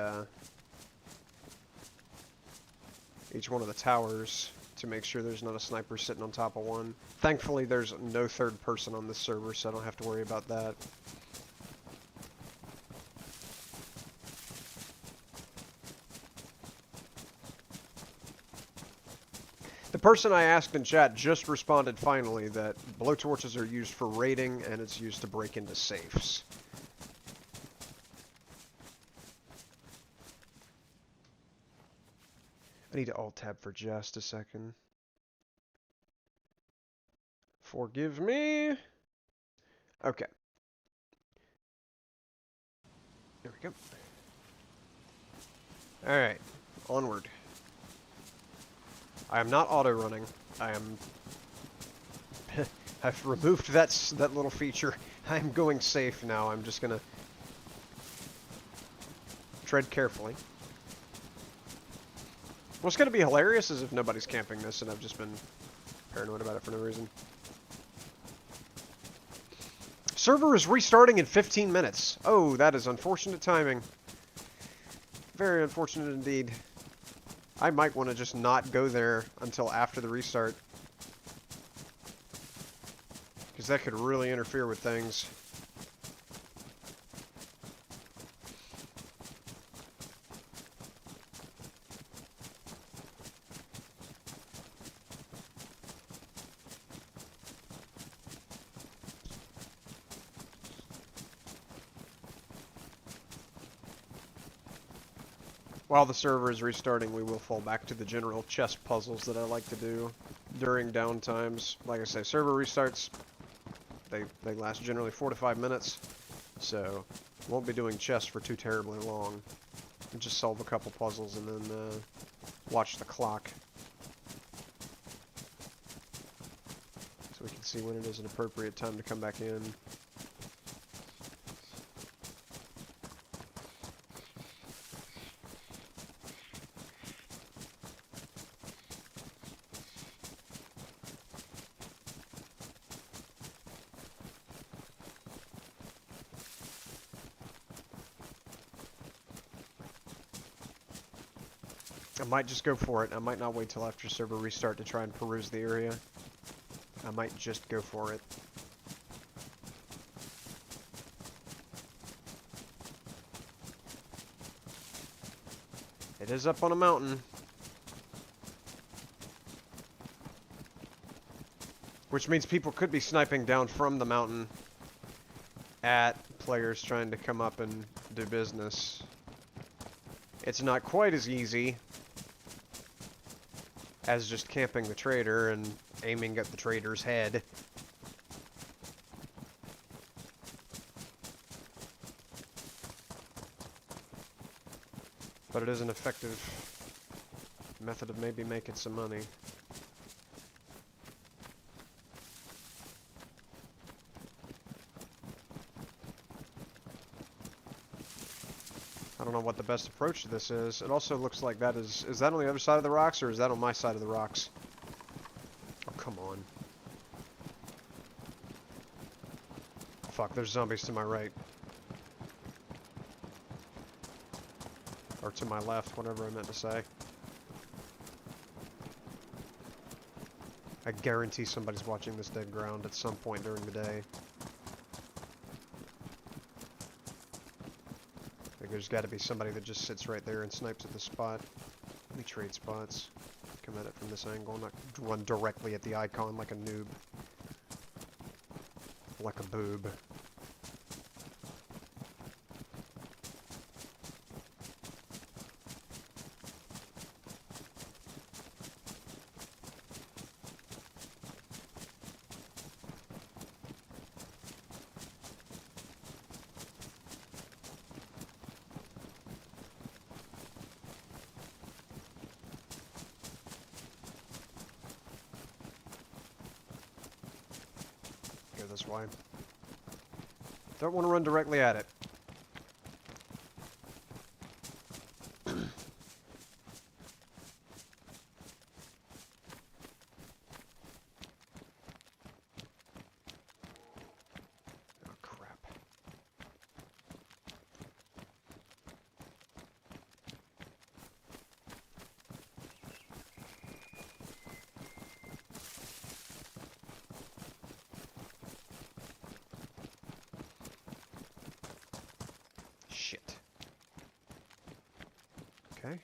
towers to make sure there's not a sniper sitting on top of one. Thankfully, there's no third person on this server, so I don't have to worry about that. The person I asked in chat just responded finally that blowtorches are used for raiding and it's used to break into safes. I need to alt-tab for just a second. Forgive me. Okay. There we go. Alright. Onward. I am not auto-running. I am... I've removed that little feature. I'm going safe now. I'm just gonna... tread carefully. What's gonna be hilarious is if nobody's camping this and I've just been paranoid about it for no reason. Server is restarting in 15 minutes. Oh, that is unfortunate timing. Very unfortunate indeed. I might want to just not go there until after the restart. Because that could really interfere with things. While the server is restarting, we will fall back to the general chest puzzles that I like to do during downtimes. Like I say, server restarts, they last generally 4 to 5 minutes, so won't be doing chests for too terribly long. We'll just solve a couple puzzles and then watch the clock. So we can see when it is an appropriate time to come back in. I might just go for it. I might not wait till after server restart to try and peruse the area. I might just go for it. It is up on a mountain. Which means people could be sniping down from the mountain at players trying to come up and do business. It's not quite as easy as just camping the trader and aiming at the trader's head. But it is an effective method of maybe making some money. I don't know what the best approach to this is. It also looks like that is that on the other side of the rocks, or is that on my side of the rocks? Oh, come on. Fuck, there's zombies to my right. Or to my left, whatever I meant to say. I guarantee somebody's watching this dead ground at some point during the day. Like there's got to be somebody that just sits right there and snipes at the spot. Let me trade spots. Come at it from this angle, not run directly at the icon like a noob. Like a boob. Go this way. Don't want to run directly at it. Oh, crap. Shit. Okay.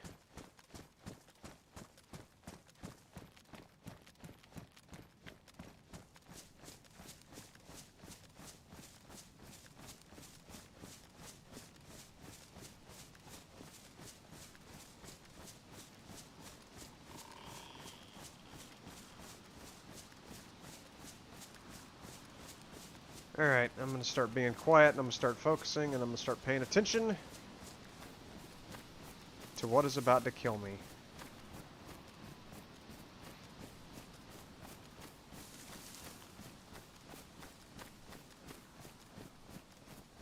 Alright, I'm going to start being quiet, and I'm going to start focusing, and I'm going to start paying attention to what is about to kill me.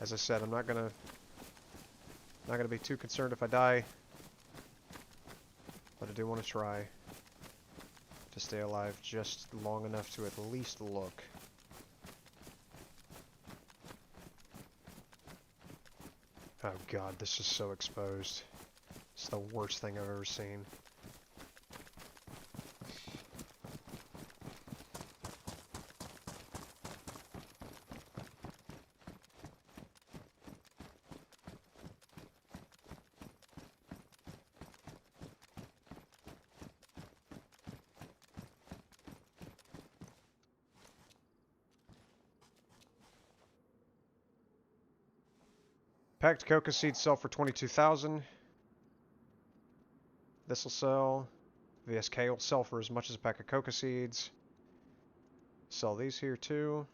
As I said, I'm not gonna be too concerned if I die, but I do want to try to stay alive just long enough to at least look. Oh god, this is so exposed. It's the worst thing I've ever seen. Packed coca seeds sell for 22,000. This'll sell. VSK will sell for as much as a pack of coca seeds. Sell these here too.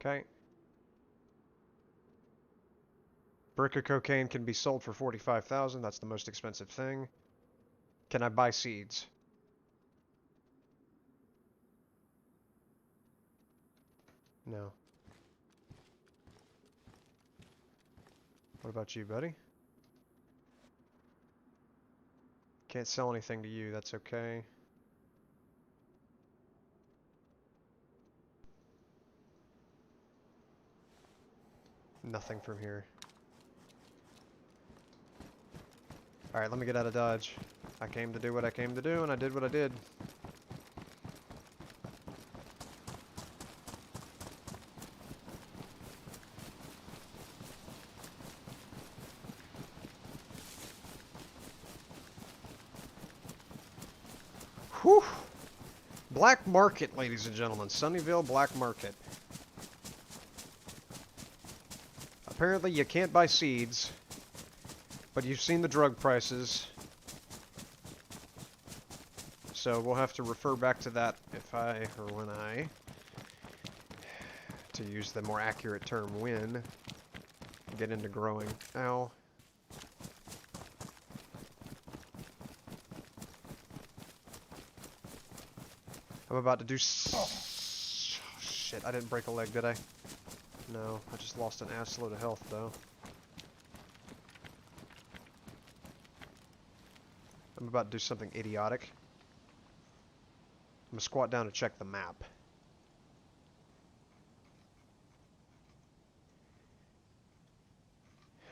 Okay. Brick of cocaine can be sold for 45,000. That's the most expensive thing. Can I buy seeds? No. What about you, buddy? Can't sell anything to you, that's okay. Nothing from here. Alright, let me get out of Dodge. I came to do what I came to do, and I did what I did. Whew! Black Market, ladies and gentlemen. Sunnyvale Black Market. Apparently you can't buy seeds, but you've seen the drug prices. So we'll have to refer back to that if I, or when I, to use the more accurate term, when, get into growing. Ow. I'm about to do shit, I didn't break a leg, did I? No, I just lost an ass load of health, though. I'm about to do something idiotic. I'm gonna squat down and check the map.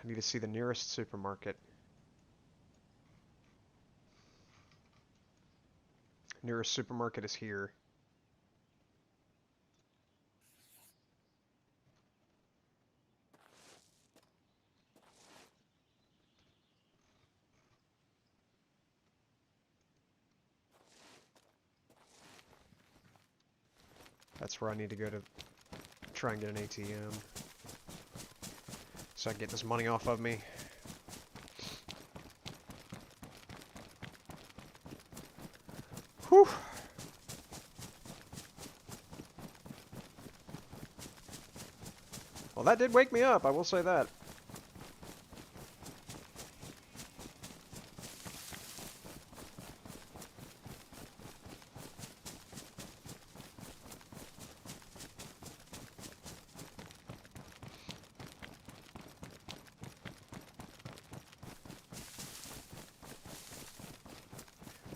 I need to see the nearest supermarket. Nearest supermarket is here. That's where I need to go to try and get an ATM. So I can get this money off of me. Whew. Well, that did wake me up, I will say that.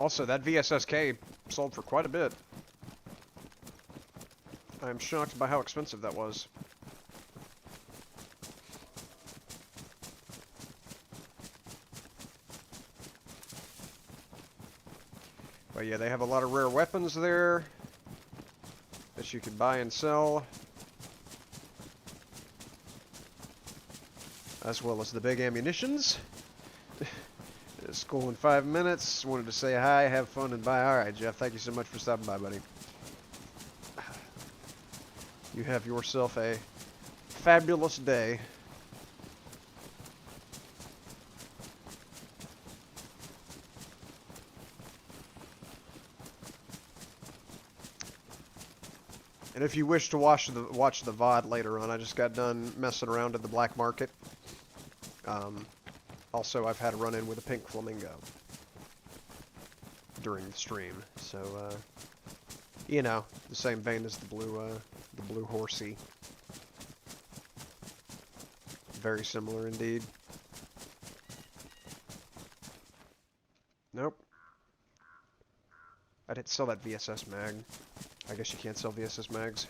Also, that VSSK sold for quite a bit. I'm shocked by how expensive that was. But yeah, they have a lot of rare weapons there that you can buy and sell. As well as the big ammunitions. School in 5 minutes. Wanted to say hi, have fun, and bye. Alright, Jeff, thank you so much for stopping by, buddy. You have yourself a fabulous day. And if you wish to watch the VOD later on, I just got done messing around in the black market. Also, I've had a run-in with a pink flamingo during the stream, so you know, the same vein as the blue horsey. Very similar indeed. Nope. I didn't sell that VSS mag. I guess you can't sell VSS mags.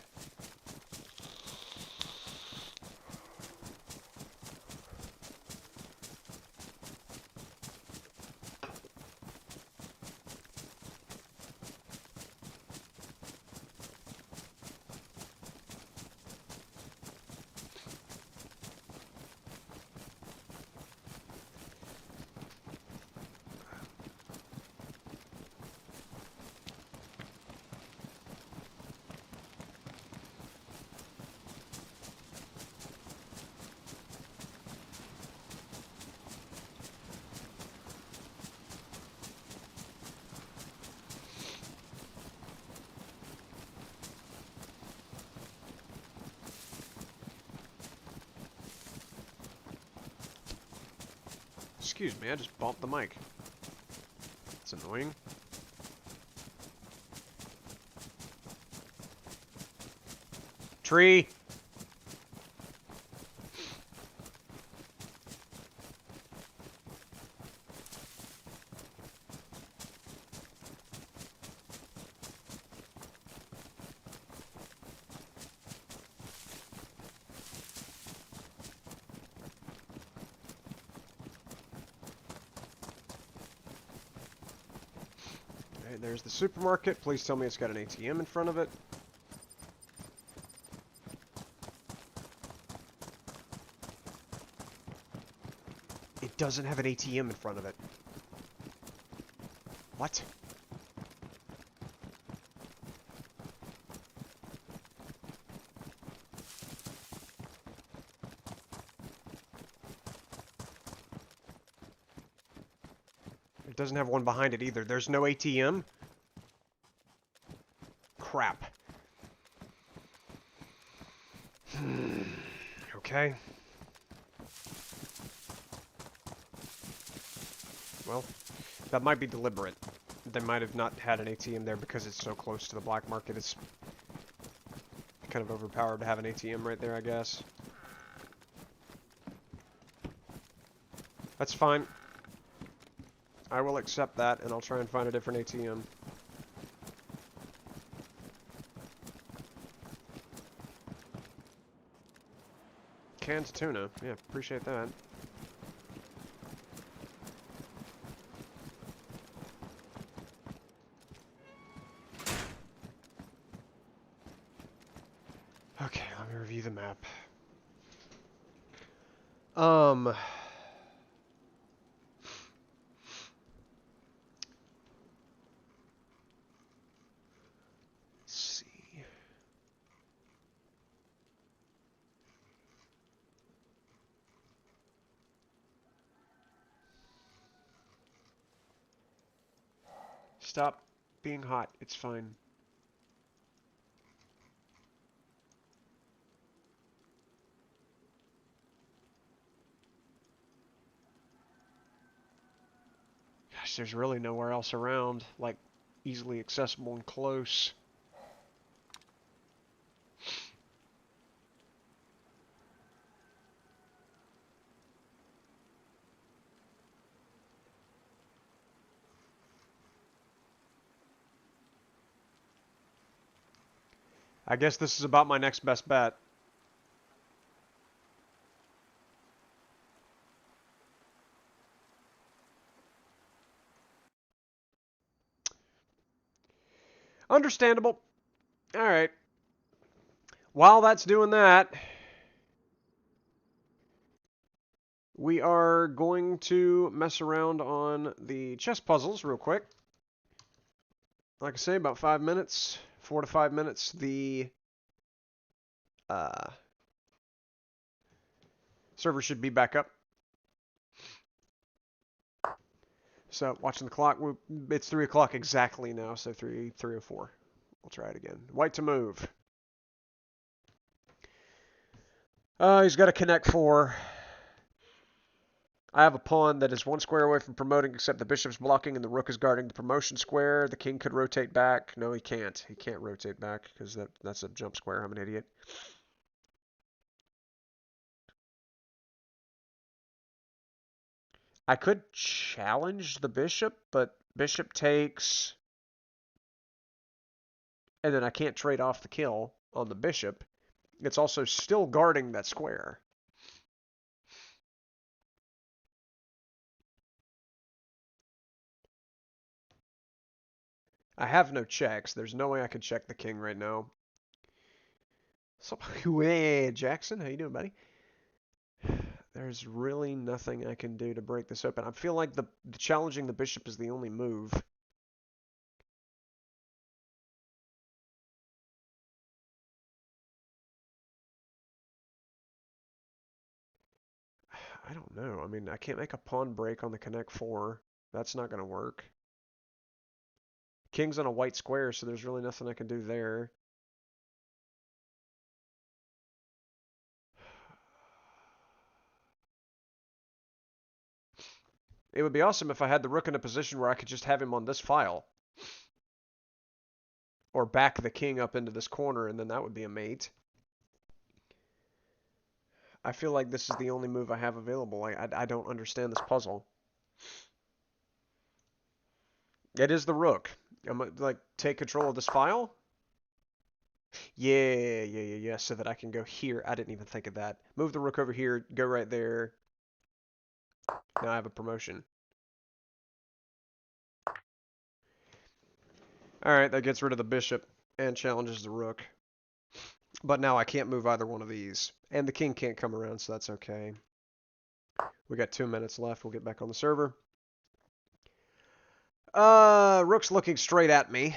Excuse me, I just bumped the mic. It's annoying. Tree! There's the supermarket. Please tell me it's got an ATM in front of it. It doesn't have an ATM in front of it. What? It doesn't have one behind it either. There's no ATM? Crap. Okay. Well, that might be deliberate. They might have not had an ATM there because it's so close to the black market. It's kind of overpowered to have an ATM right there, I guess. That's fine. I will accept that, and I'll try and find a different ATM. Canned tuna. Yeah, appreciate that. Let's see. Stop being hot. It's fine. Gosh, there's really nowhere else around, like, easily accessible and close. I guess this is about my next best bet. Understandable. Alright. While that's doing that, we are going to mess around on the chess puzzles real quick. Like I say, about 5 minutes, 4 to 5 minutes. The server should be back up. So, watching the clock, it's 3 o'clock exactly now, so 3:04. We'll try it again. White to move. He's got to connect 4. I have a pawn that is 1 square away from promoting, except the bishop's blocking and the rook is guarding the promotion square. The king could rotate back. No, he can't. He can't rotate back because that's a jump square. I'm an idiot. I could challenge the bishop, but bishop takes, and then I can't trade off the kill on the bishop. It's also still guarding that square. I have no checks. There's no way I could check the king right now. So, hey, Jackson, how you doing, buddy? There's really nothing I can do to break this open. I feel like the challenging the bishop is the only move. I don't know. I mean, I can't make a pawn break on the connect 4. That's not going to work. King's on a white square, so there's really nothing I can do there. It would be awesome if I had the rook in a position where I could just have him on this file. Or back the king up into this corner, and then that would be a mate. I feel like this is the only move I have available. I don't understand this puzzle. It is the rook. I'm gonna, like, take control of this file? Yeah, so that I can go here. I didn't even think of that. Move the rook over here, go right there. Now I have a promotion. Alright, that gets rid of the bishop and challenges the rook. But now I can't move either one of these. And the king can't come around, so that's okay. We got 2 minutes left. We'll get back on the server. Rook's looking straight at me.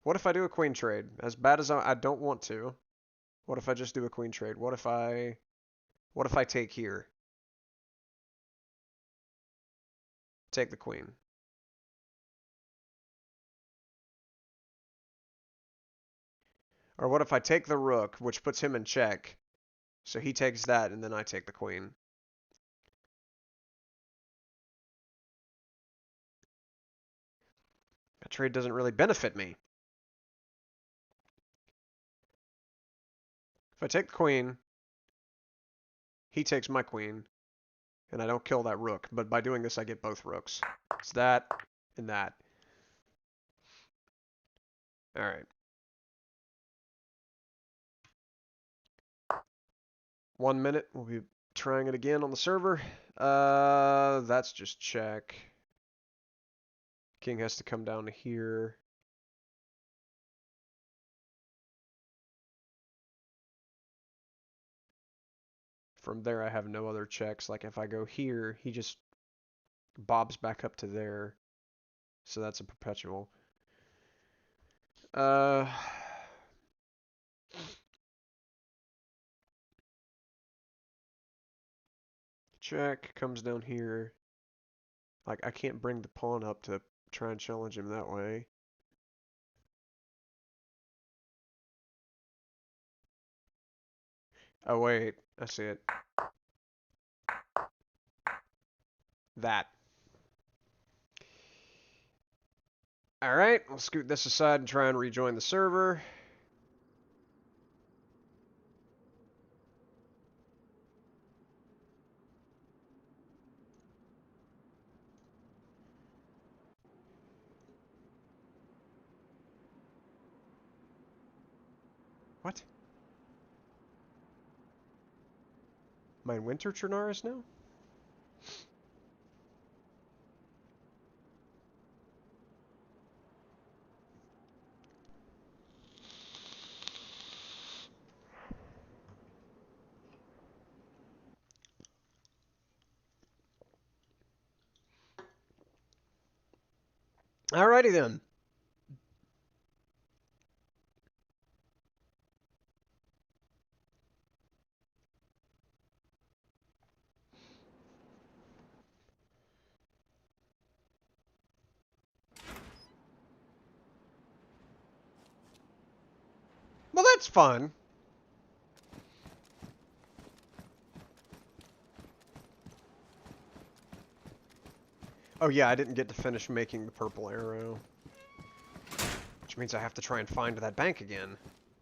What if I do a queen trade? As bad as I don't want to. What if I just do a queen trade? What if I take here? Take the queen. Or what if I take the rook, which puts him in check? So he takes that, and then I take the queen. That trade doesn't really benefit me. If I take the queen, he takes my queen, and I don't kill that rook. But by doing this, I get both rooks. It's that and that. Alright. 1 minute. We'll be trying it again on the server. That's just check. King has to come down to here. from there I have no other checks. Like if I go here, he just bobs back up to there. So that's a perpetual. Check, comes down here. Like I can't bring the pawn up to try and challenge him that way. Oh wait, I see it. That. Alright, we'll scoot this aside and try and rejoin the server. What? My winter Trinaris now? Alrighty then. Well, that's fun. Oh yeah, I didn't get to finish making the purple arrow. Which means I have to try and find that bank again.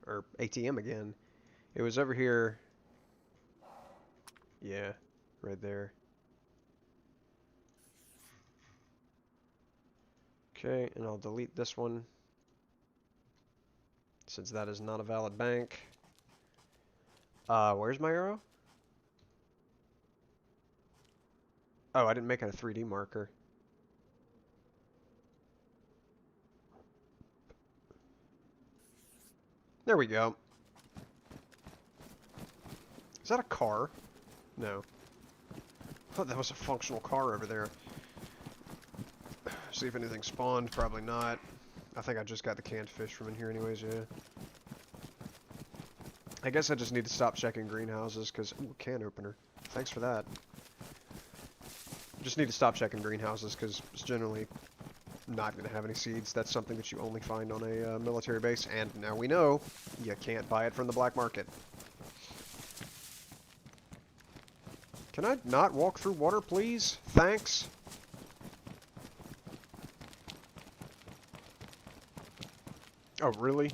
Or ATM again. It was over here. Yeah, right there. Okay, and I'll delete this one. Since that is not a valid bank. Where's my arrow? Oh, I didn't make it a 3D marker. There we go. Is that a car? No. I thought that was a functional car over there. See if anything spawned. Probably not. I think I just got the canned fish from in here anyways, yeah. I guess I just need to stop checking greenhouses, because... Ooh, can opener. Thanks for that. Just need to stop checking greenhouses, because it's generally not going to have any seeds. That's something that you only find on a military base, and now we know you can't buy it from the black market. Can I not walk through water, please? Thanks. Oh, really?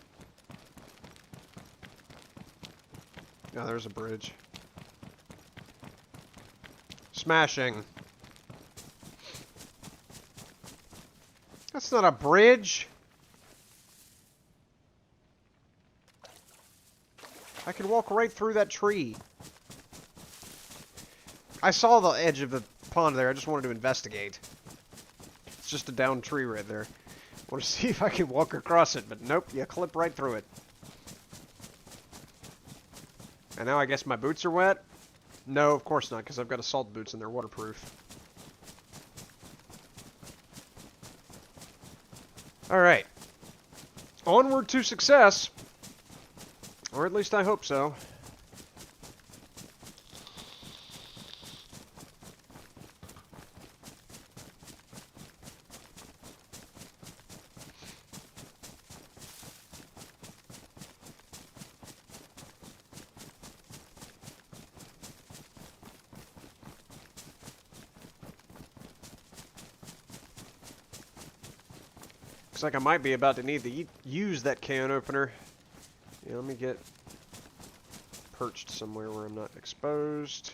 No, there's a bridge. Smashing. That's not a bridge. I can walk right through that tree. I saw the edge of the pond there. I just wanted to investigate. It's just a downed tree right there. I want to see if I can walk across it, but nope, you clip right through it. And now I guess my boots are wet? No, of course not, because I've got assault boots and they're waterproof. Alright. Onward to success. Or at least I hope so. Looks like I might be about to need to use that can opener. Yeah, let me get perched somewhere where I'm not exposed.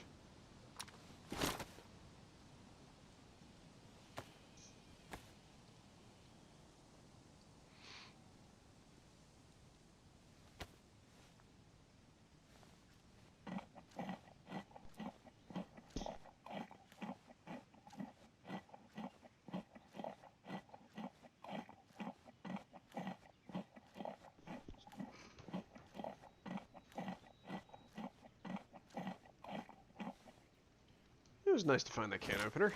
was nice to find that can opener.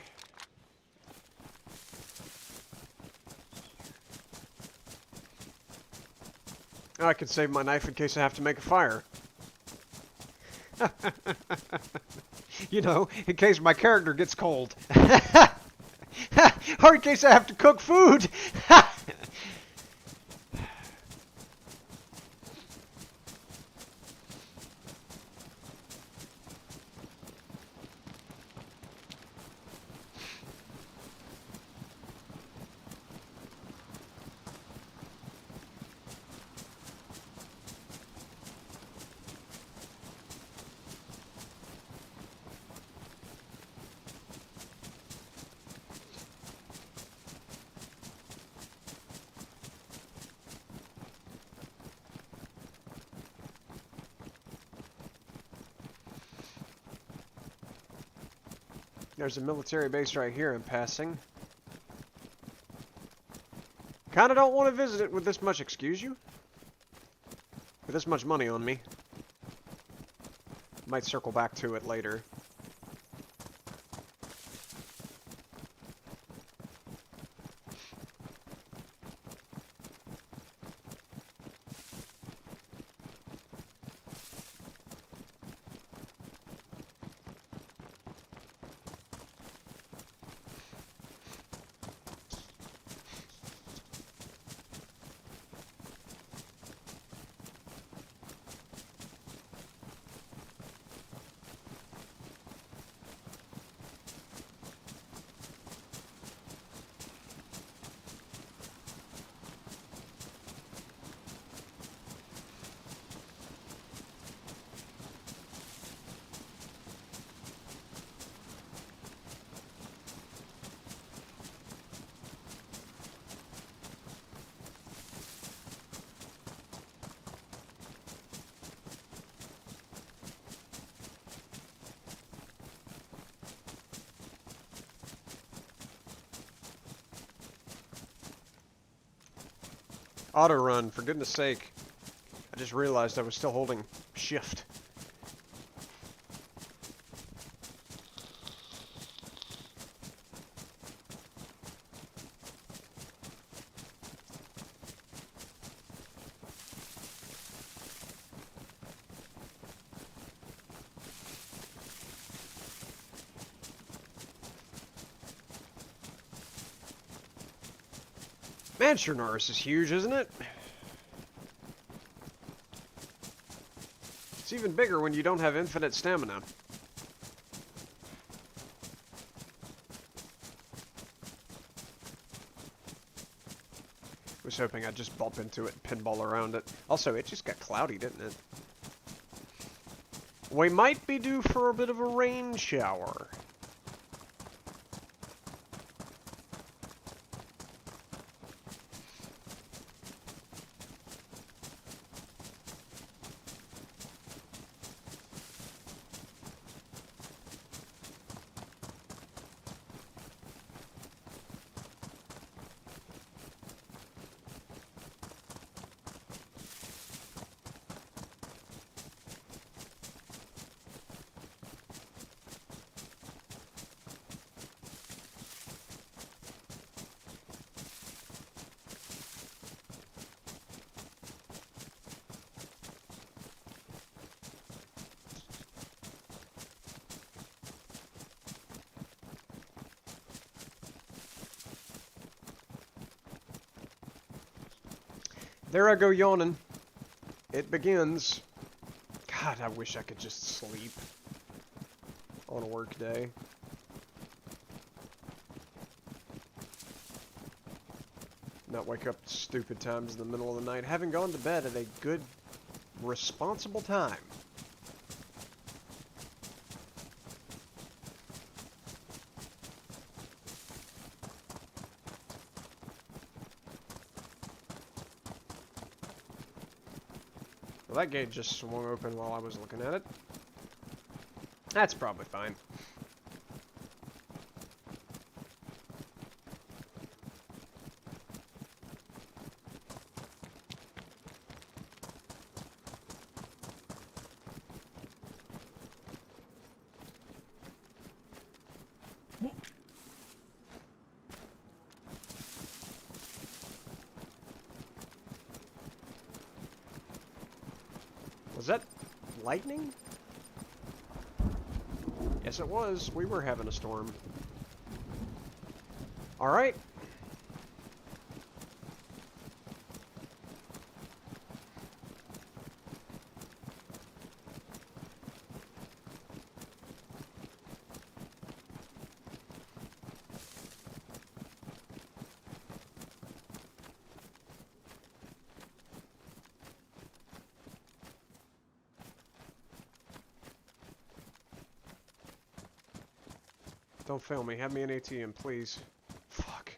Oh, I could save my knife in case I have to make a fire. You know, in case my character gets cold. Or in case I have to cook food. There's a military base right here I'm passing. Kinda don't want to visit it with this much, excuse you? With this much money on me. Might circle back to it later. Auto run, for goodness sake. I just realized I was still holding shift. Man, sure Norris is huge, isn't it? It's even bigger when you don't have infinite stamina. Was hoping I'd just bump into it and pinball around it. Also, it just got cloudy, didn't it? We might be due for a bit of a rain shower. There I go yawning. It begins. God, I wish I could just sleep on a work day. Not wake up at stupid times in the middle of the night. Having gone to bed at a good, responsible time. Well, that gate just swung open while I was looking at it. That's probably fine. that lightning? Yes, it was. We were having a storm. Alright. Don't fail me. Have me an ATM, please. Fuck.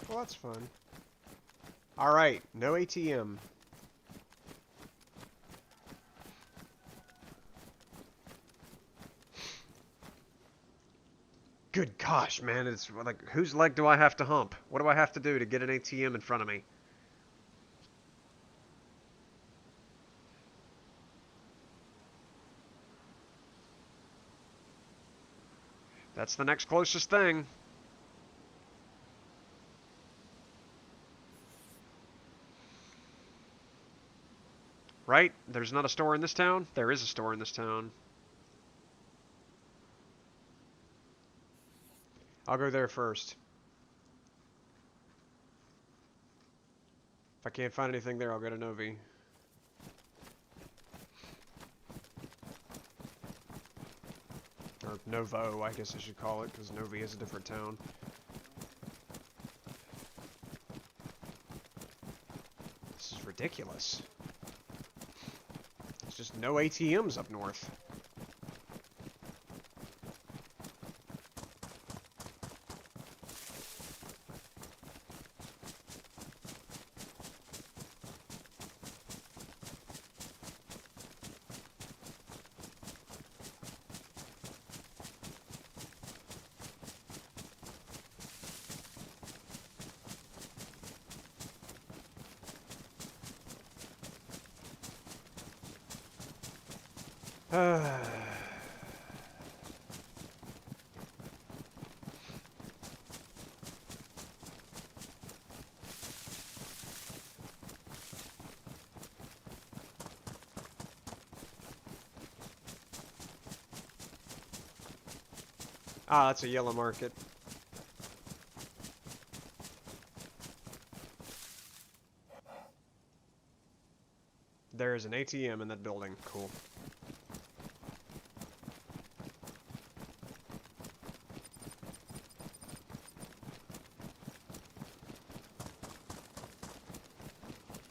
Well, that's fun. Alright, no ATM. Good gosh, man, it's like, whose leg do I have to hump? What do I have to do to get an ATM in front of me? That's the next closest thing. Right? There's not a store in this town? There is a store in this town. I'll go there first. If I can't find anything there, I'll go to Novi. Or Novo, I guess I should call it, because Novi is a different town. This is ridiculous. There's just no ATMs up north. Ah, that's a yellow market. There is an ATM in that building. Cool.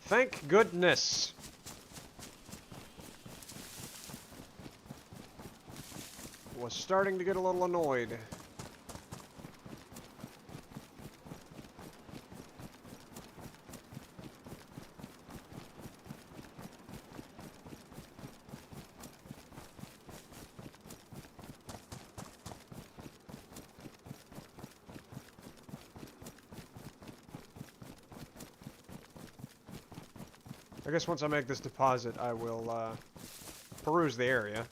Thank goodness. Was starting to get a little annoyed. I guess once I make this deposit, I will peruse the area.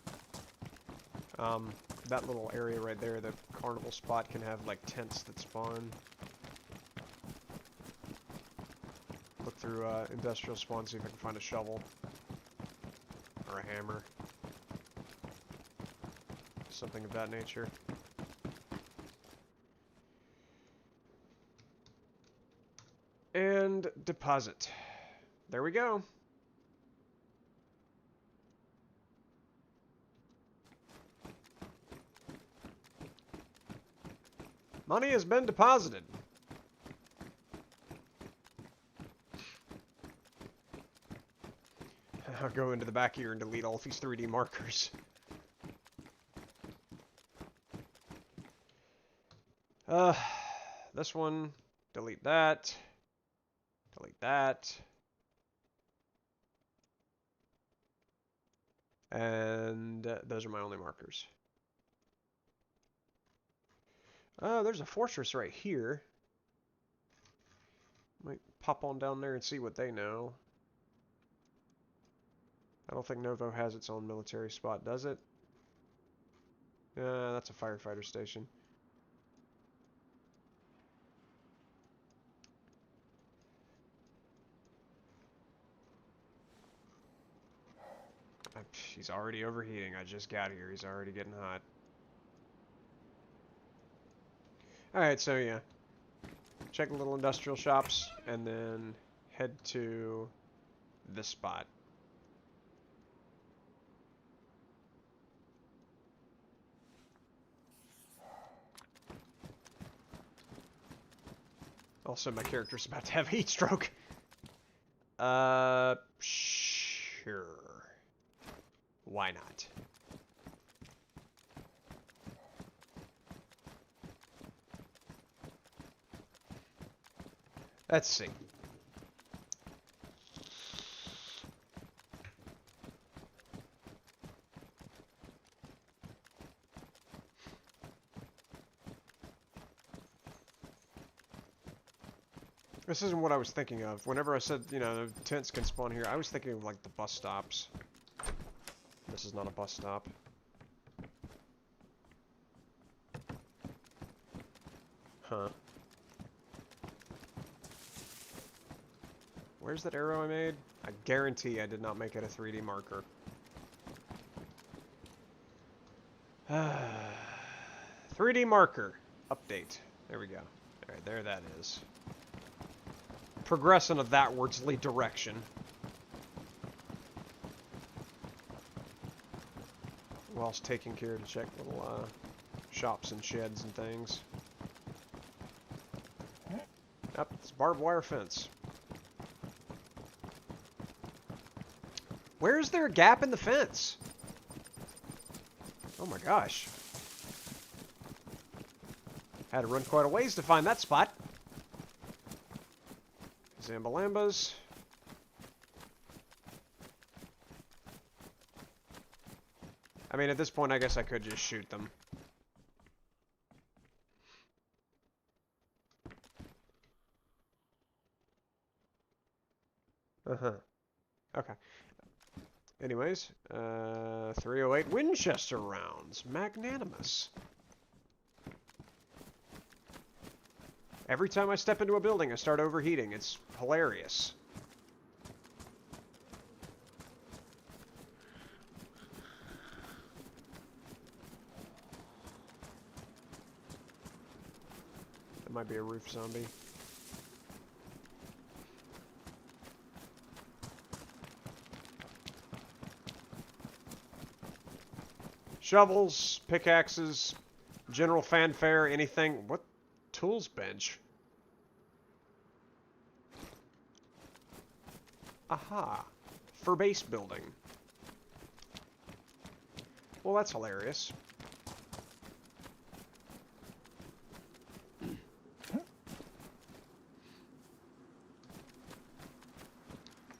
That little area right there, the carnival spot, can have like tents that spawn. Look through industrial spawn, see if I can find a shovel or a hammer, something of that nature. And deposit. There we go. Money has been deposited. I'll go into the back here and delete all these 3D markers. This one, delete that, delete that. And those are my only markers. There's a fortress right here. Might pop on down there and see what they know. I don't think Novo has its own military spot, does it? That's a firefighter station. He's already overheating. I just got here. He's already getting hot. Alright, so yeah. Check the little industrial shops, and then head to this spot. Also, my character's about to have a heat stroke. Sure. Why not? Let's see. This isn't what I was thinking of. Whenever I said, you know, the tents can spawn here, I was thinking of, like, the bus stops. This is not a bus stop. Huh. Where's that arrow I made? I guarantee I did not make it a 3D marker. 3D marker. Update. There we go. Alright, there that is. Progress in a thatwardsly direction. Whilst taking care to check little shops and sheds and things. Yep, it's a barbed wire fence. Where is there a gap in the fence? Oh my gosh. Had to run quite a ways to find that spot. Zambalambas. I mean, at this point, I guess I could just shoot them. Uh-huh. Okay. Anyways, 308 Winchester rounds. Magnanimous. Every time I step into a building, I start overheating. It's hilarious. That might be a roof zombie. Shovels, pickaxes, general fanfare, anything. What? Tools bench. Aha. For base building. Well, that's hilarious.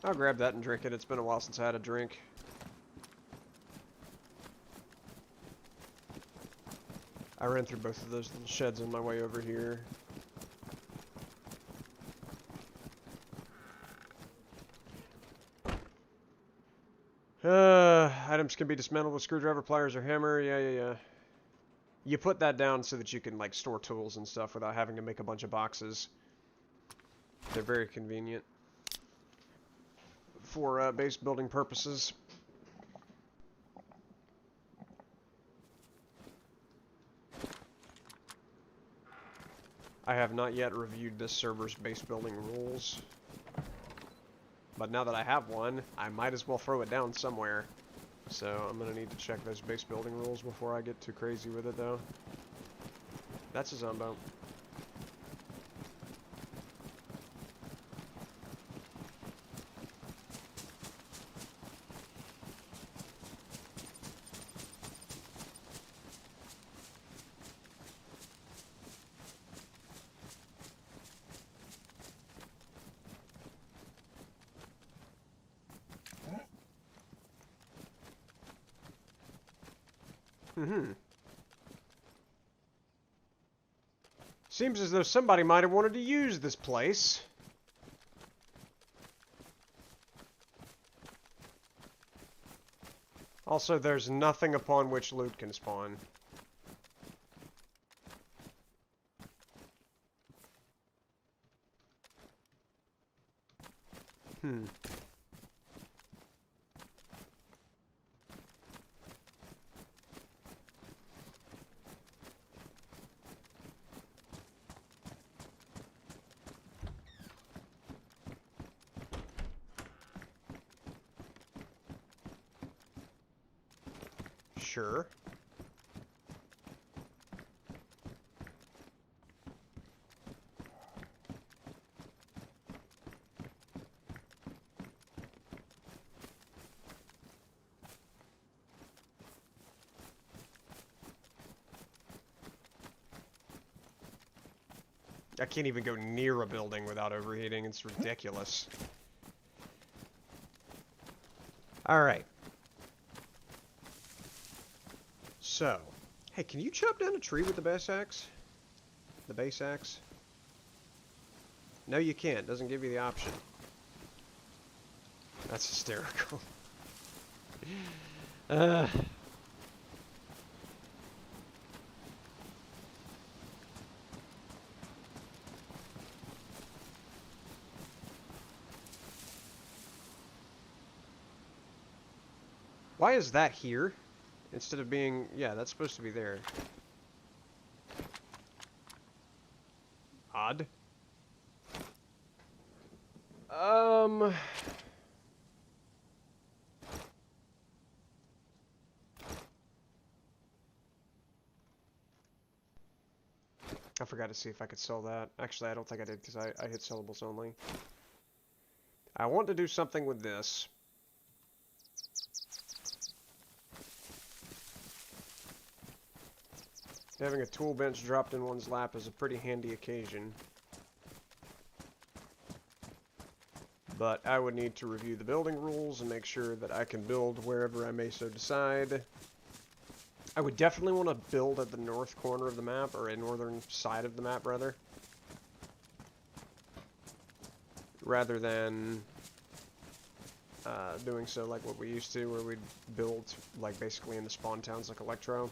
I'll grab that and drink it. It's been a while since I had a drink. I ran through both of those little sheds on my way over here. Items can be dismantled with screwdriver, pliers, or hammer. Yeah. You put that down so that you can, like, store tools and stuff without having to make a bunch of boxes. They're very convenient for base building purposes. I have not yet reviewed this server's base building rules. But now that I have one, I might as well throw it down somewhere. So I'm going to need to check those base building rules before I get too crazy with it, though. That's a zombo. Seems as though somebody might have wanted to use this place. Also, there's nothing upon which loot can spawn. Hmm. Sure. I can't even go near a building without overheating. It's ridiculous. Alright. So. Hey, can you chop down a tree with the base axe? The base axe? No, you can't. Doesn't give you the option. That's hysterical. uh... Why is that here? Instead of being... Yeah, that's supposed to be there. Odd. I forgot to see if I could sell that. Actually, I don't think I did, because I hit sellables only. I want to do something with this. Having a tool bench dropped in one's lap is a pretty handy occasion. But I would need to review the building rules and make sure that I can build wherever I may so decide. I would definitely want to build at the north corner of the map, or a northern side of the map, rather. Rather than doing so like what we used to, where we'd build like basically in the spawn towns like Electro.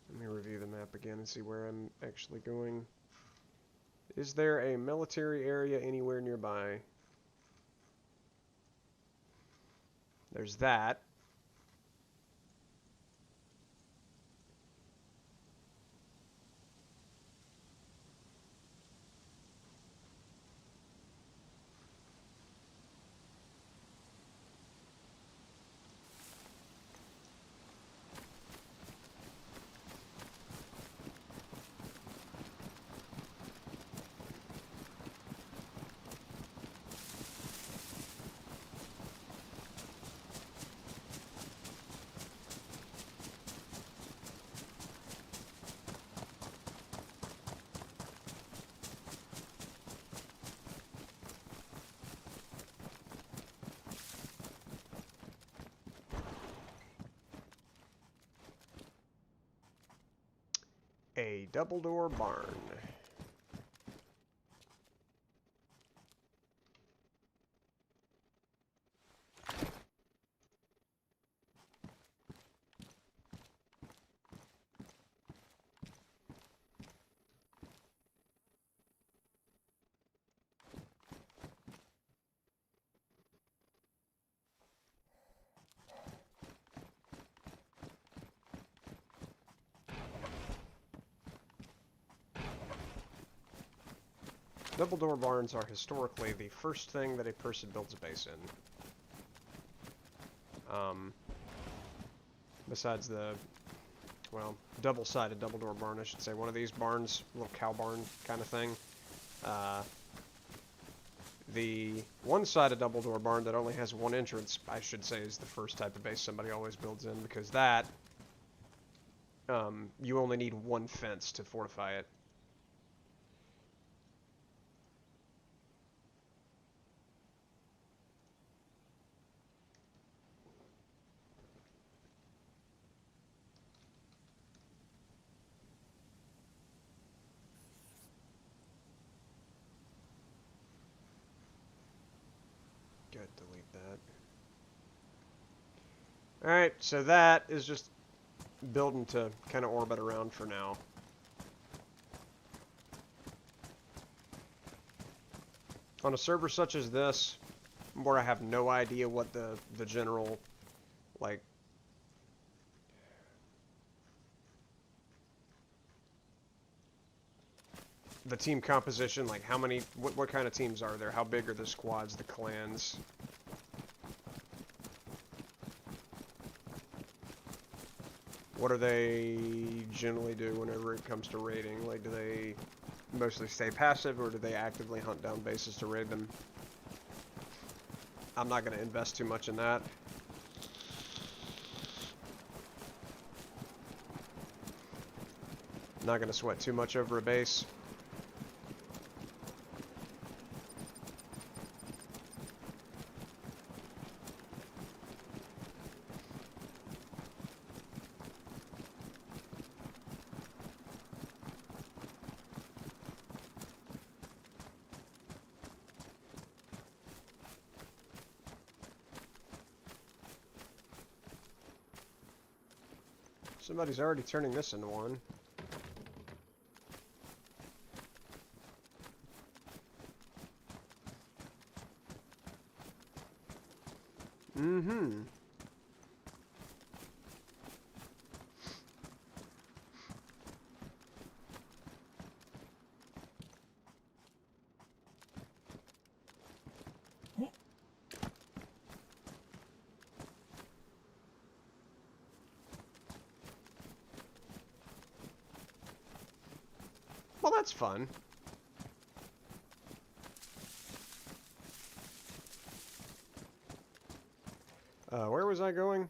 Let me review the map again and see where I'm actually going. Is there a military area anywhere nearby? There's that. A double door barn. Double door barns are historically the first thing that a person builds a base in. Besides the, well, double-sided double door barn, I should say. One of these barns, little cow barn kind of thing. The one-sided double door barn that only has one entrance, I should say, is the first type of base somebody always builds in, because that, you only need one fence to fortify it. Alright, so that is just building to kind of orbit around for now. On a server such as this, where I have no idea what the general, like, the team composition, like how many, what kind of teams are there? How big are the squads, the clans? What do they generally do whenever it comes to raiding? Like, do they mostly stay passive, or do they actively hunt down bases to raid them? I'm not going to invest too much in that. Not going to sweat too much over a base. Somebody's already turning this into one. Mm-hmm. Well, that's fun. Where was I going?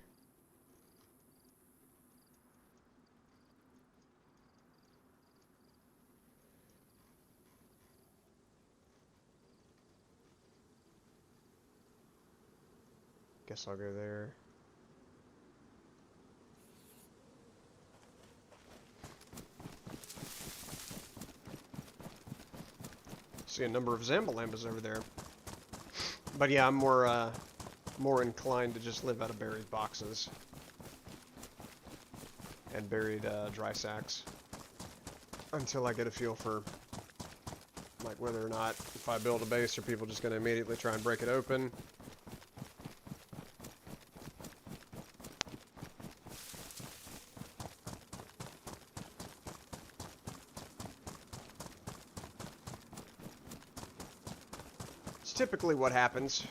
Guess I'll go there. See a number of Zambalambas over there. But yeah, I'm more inclined to just live out of buried boxes. And buried dry sacks. Until I get a feel for, like, whether or not if I build a base, are people just going to immediately try and break it open. It's typically what happens.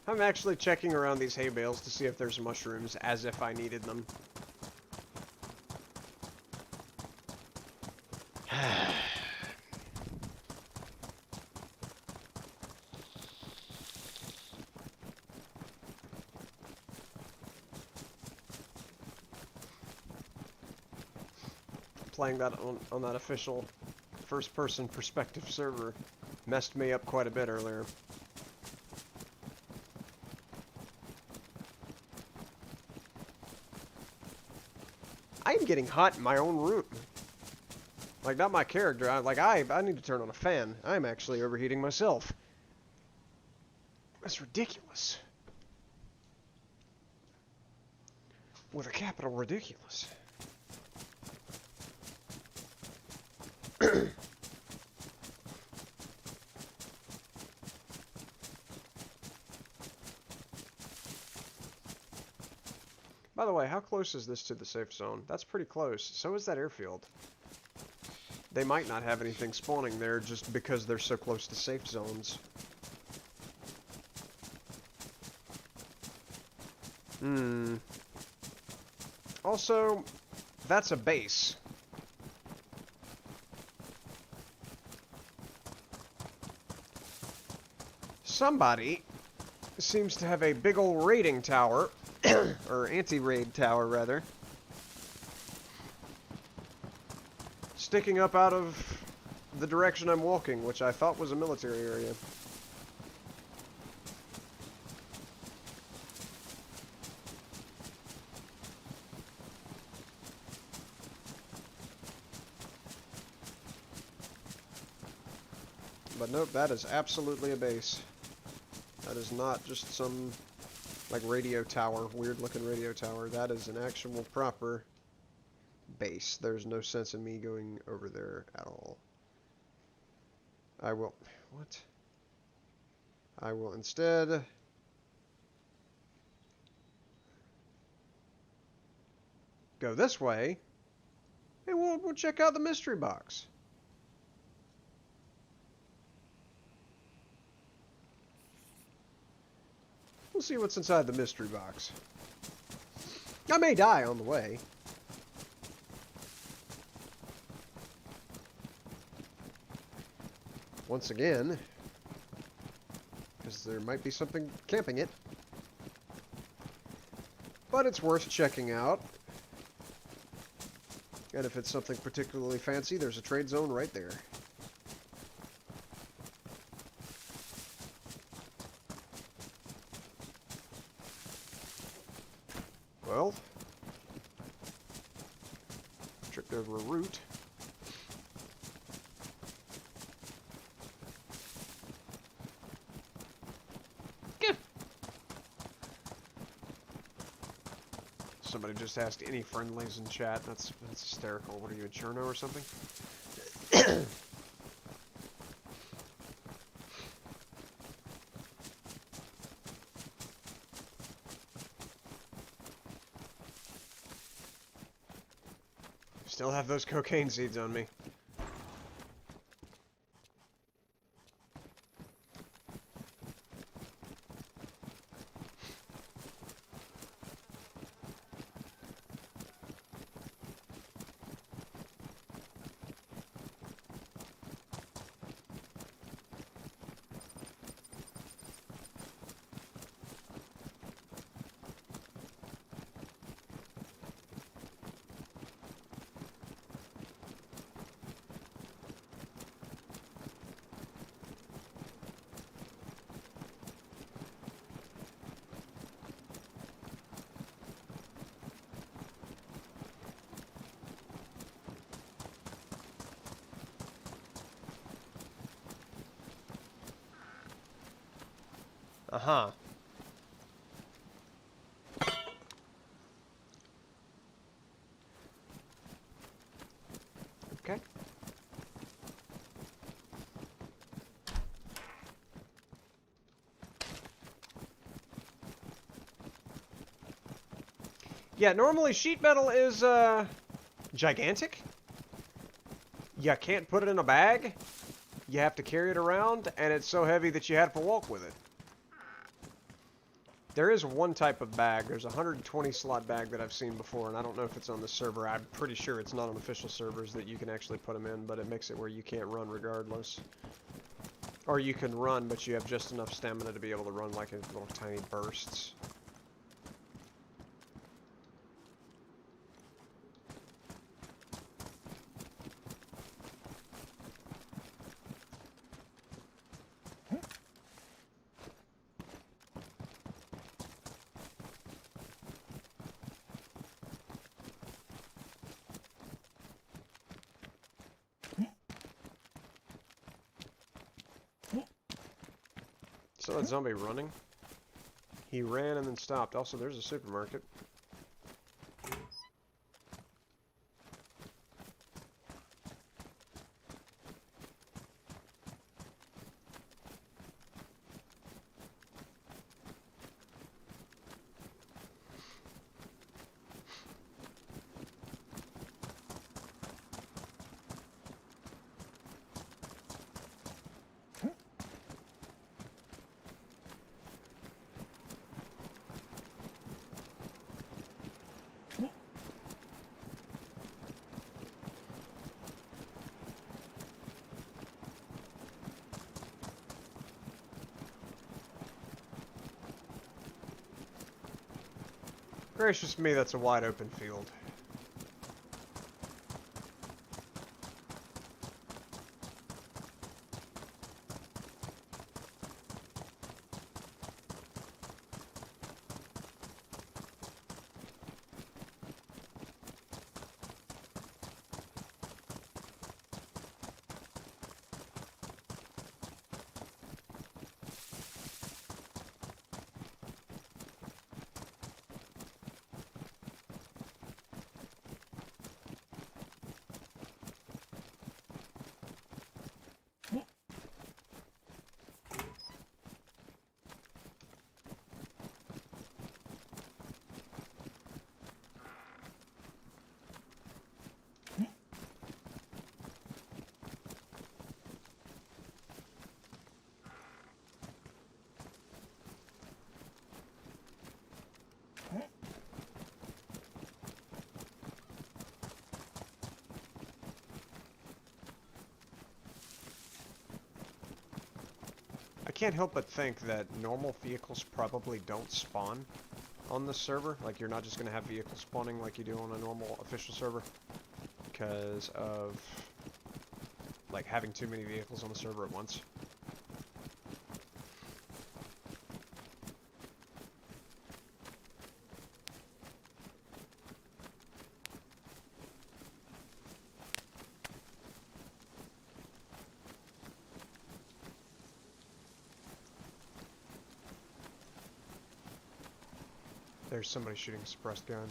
I'm actually checking around these hay bales to see if there's mushrooms, as if I needed them. Playing that on that official first-person perspective server messed me up quite a bit earlier. I'm getting hot in my own room. Like, not my character. I need to turn on a fan. I'm actually overheating myself. That's ridiculous. With a capital ridiculous. By the way, how close is this to the safe zone? That's pretty close. So is that airfield. They might not have anything spawning there just because they're so close to safe zones. Also, that's a base. Somebody seems to have a big old raiding tower, or anti-raid tower rather, sticking up out of the direction I'm walking, which I thought was a military area. But nope, that is absolutely a base. That is not just some, like, radio tower, weird-looking radio tower. That is an actual proper base. There's no sense in me going over there at all. I will... What? I will instead... go this way, and we'll check out the mystery box. We'll see what's inside the mystery box. I may die on the way. Once again, because there might be something camping it. But it's worth checking out. And if it's something particularly fancy, there's a trade zone right there. Well, tripped over a root. Somebody just asked any friendlies in chat. That's hysterical. What are you, a Cherno or something? Still have those cocaine seeds on me. Uh-huh. Okay. Yeah, normally sheet metal is, gigantic. You can't put it in a bag. You have to carry it around, and it's so heavy that you have to walk with it. There is one type of bag. There's a 120 slot bag that I've seen before, and I don't know if it's on the server. I'm pretty sure it's not on official servers that you can actually put them in, but it makes it where you can't run regardless. Or you can run, but you have just enough stamina to be able to run like in little tiny bursts. Saw that zombie running. He ran and then stopped. Also, there's a supermarket. Gracious me, that's a wide open field. I can't help but think that normal vehicles probably don't spawn on this server. Like, you're not just going to have vehicles spawning like you do on a normal official server because of, like, having too many vehicles on the server at once. There's somebody shooting a suppressed gun.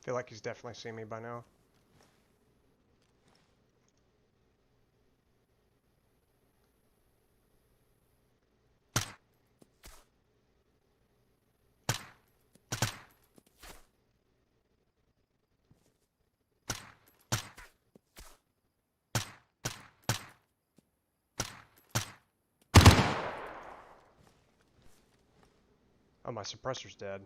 Feel like he's definitely seen me by now. Oh, my suppressor's dead.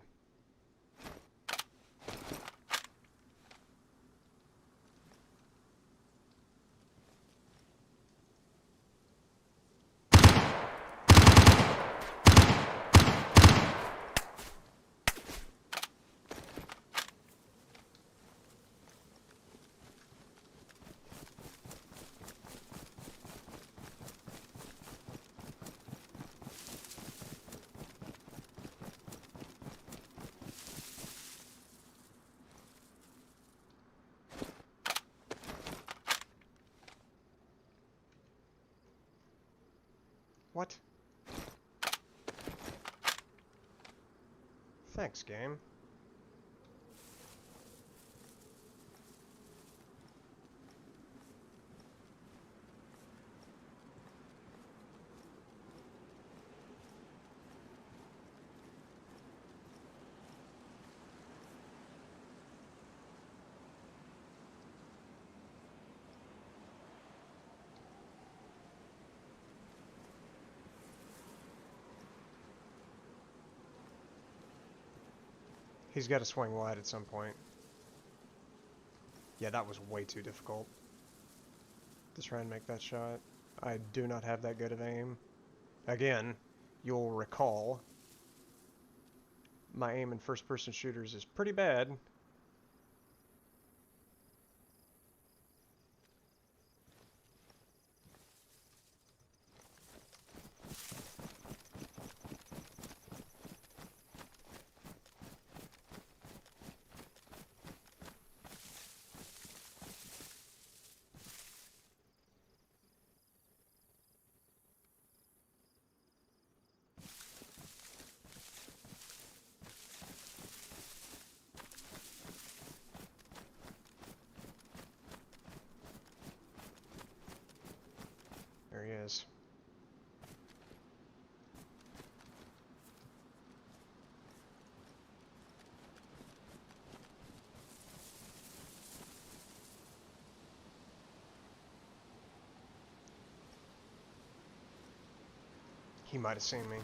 What? Thanks, game. He's got to swing wide at some point. Yeah, that was way too difficult to try and make that shot. I do not have that good of aim. Again, you'll recall my aim in first-person shooters is pretty bad. He might have seen me.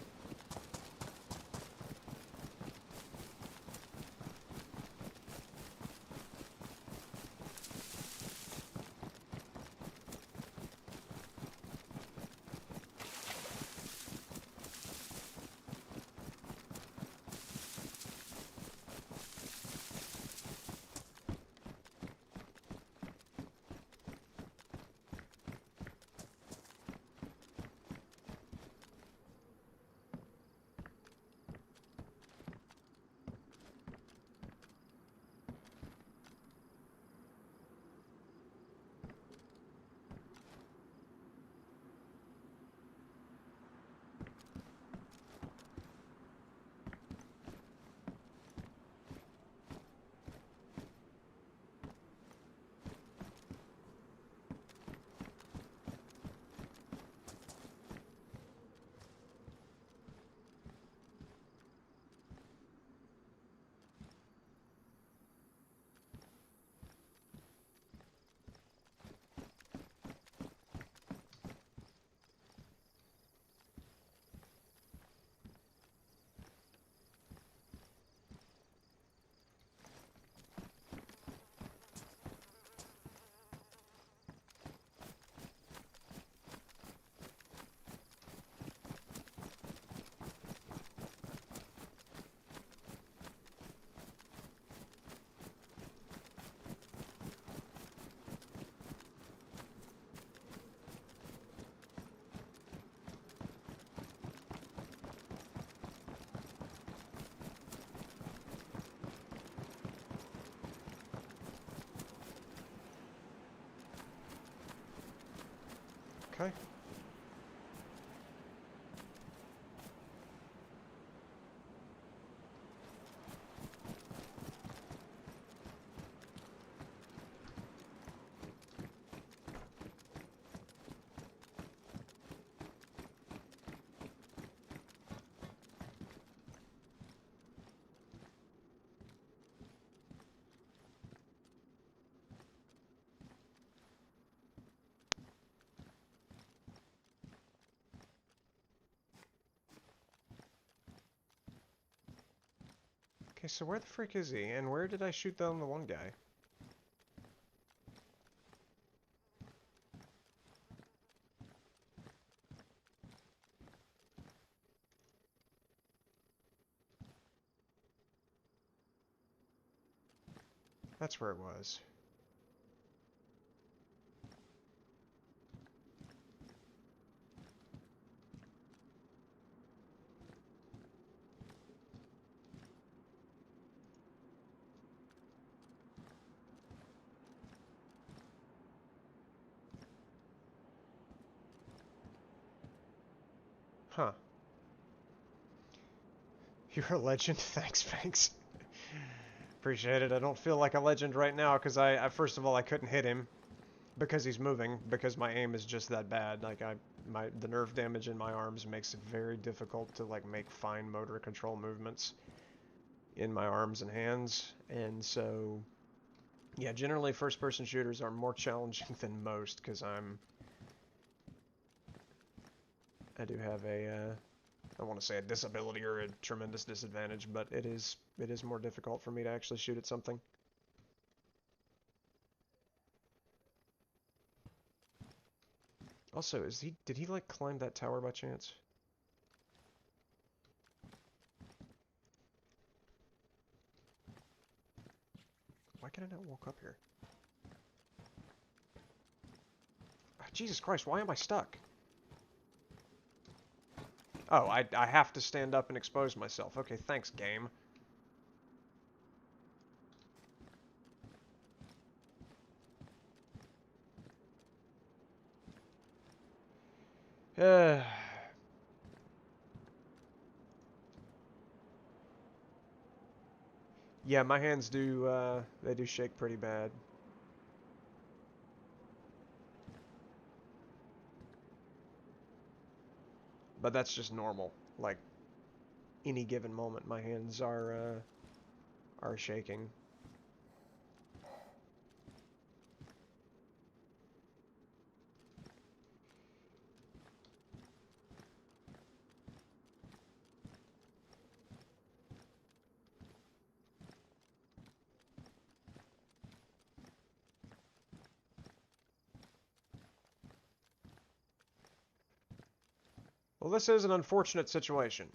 Okay. Okay, so where the frick is he? And where did I shoot down the one guy? That's where it was. Huh. You're a legend. Thanks, Banks. Appreciate it. I don't feel like a legend right now because I first of all I couldn't hit him because he's moving because my aim is just that bad. Like the nerve damage in my arms makes it very difficult to like make fine motor control movements in my arms and hands. And so yeah, generally first person shooters are more challenging than most because I do have a I don't want to say a disability or a tremendous disadvantage, but it is more difficult for me to actually shoot at something. Also, did he like climb that tower by chance? Why can I not walk up here? Ah, Jesus Christ, why am I stuck? Oh, I have to stand up and expose myself. Okay, thanks, game. Yeah, my hands do, they do shake pretty bad. But that's just normal. Like, any given moment, my hands are shaking. Well, this is an unfortunate situation.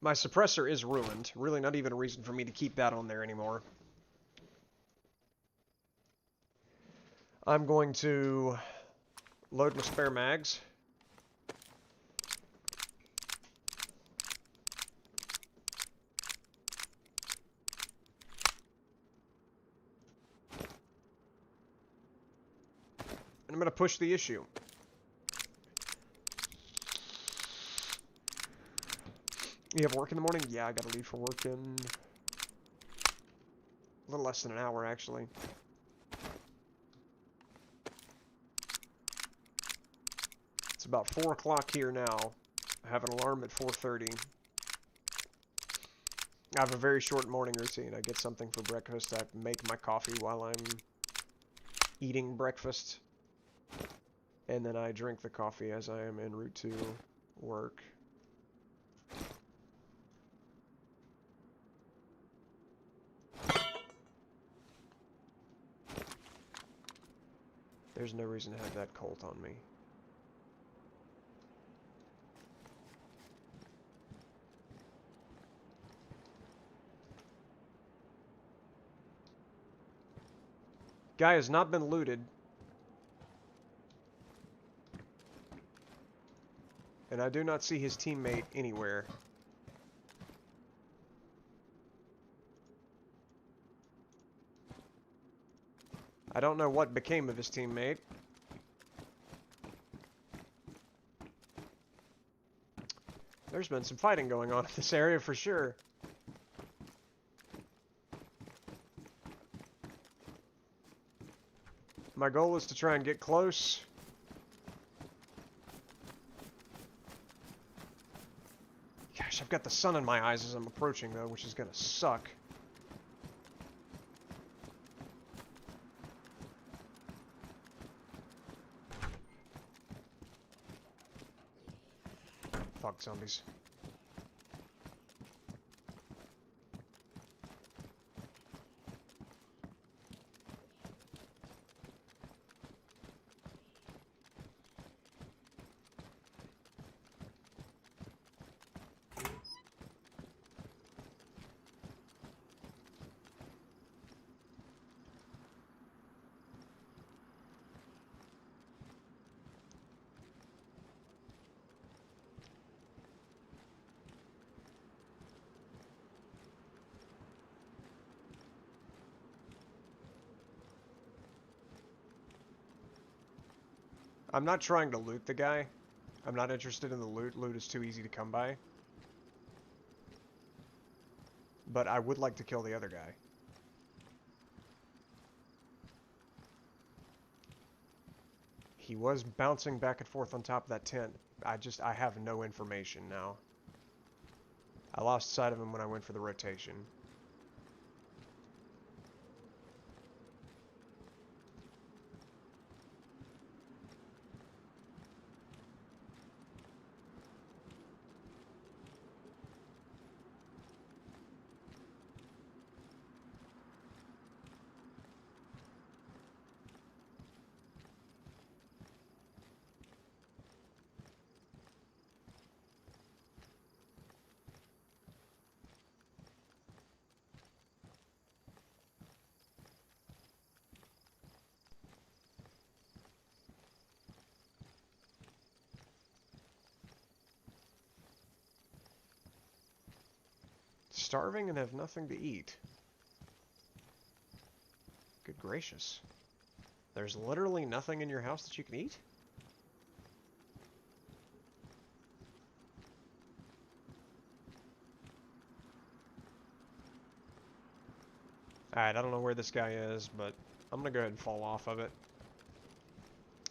My suppressor is ruined. Really not even a reason for me to keep that on there anymore. I'm going to load my spare mags. And I'm going to push the issue. You have work in the morning? Yeah, I gotta leave for work in a little less than an hour, actually. It's about 4 o'clock here now. I have an alarm at 4:30. I have a very short morning routine. I get something for breakfast. I make my coffee while I'm eating breakfast. And then I drink the coffee as I am en route to work. There's no reason to have that Colt on me. Guy has not been looted. And I do not see his teammate anywhere. I don't know what became of his teammate. There's been some fighting going on in this area for sure. My goal is to try and get close. Gosh, I've got the sun in my eyes as I'm approaching though, which is gonna suck. Fuck zombies. I'm not trying to loot the guy. I'm not interested in the loot. Loot is too easy to come by. But I would like to kill the other guy. He was bouncing back and forth on top of that tent. I have no information now. I lost sight of him when I went for the rotation. Starving and have nothing to eat. Good gracious. There's literally nothing in your house that you can eat? Alright, I don't know where this guy is, but I'm gonna go ahead and fall off of it.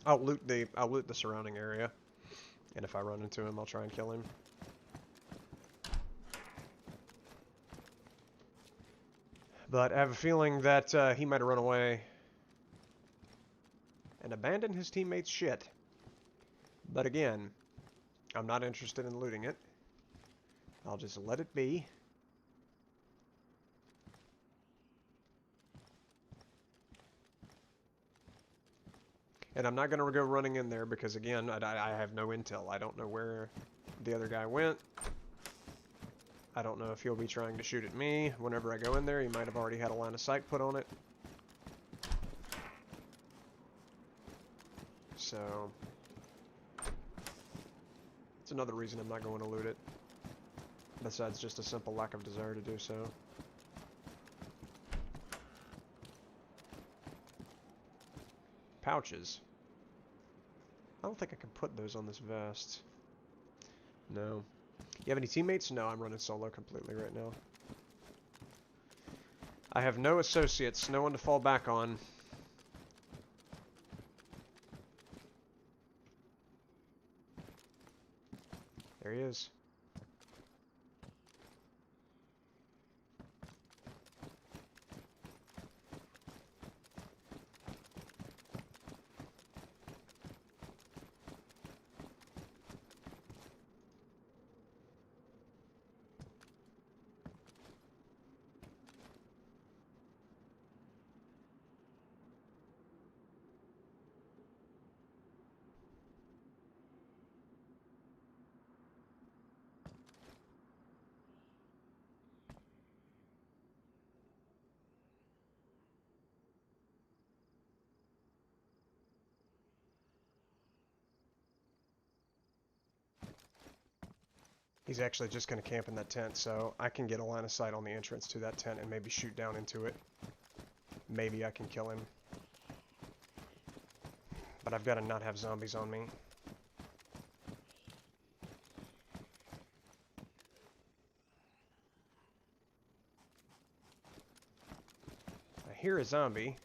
I'll loot the surrounding area. And if I run into him, I'll try and kill him. But I have a feeling that he might have run away and abandoned his teammates' shit. But again, I'm not interested in looting it. I'll just let it be. And I'm not going to go running in there because, again, I have no intel. I don't know where the other guy went. I don't know if he'll be trying to shoot at me whenever I go in there. He might have already had a line of sight put on it. So, it's another reason I'm not going to loot it. Besides just a simple lack of desire to do so. Pouches. I don't think I can put those on this vest. No. You have any teammates? No, I'm running solo completely right now. I have no associates, no one to fall back on. There he is. He's actually just going to camp in that tent, so I can get a line of sight on the entrance to that tent and maybe shoot down into it. Maybe I can kill him. But I've got to not have zombies on me. I hear a zombie.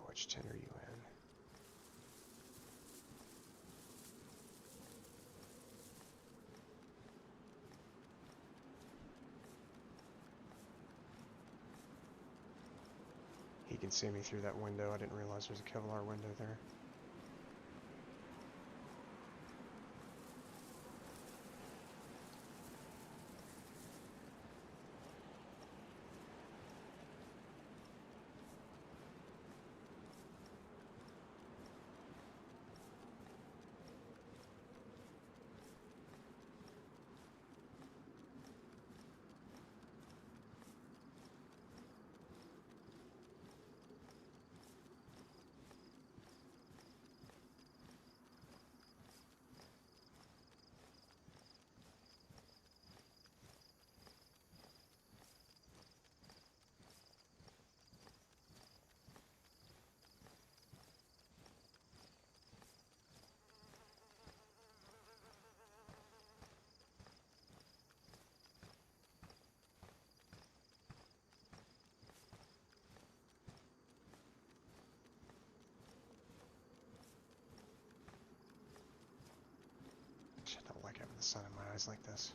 Which tent are you in? He can see me through that window. I didn't realize there's a Kevlar window there. I don't like having the sun in my eyes like this.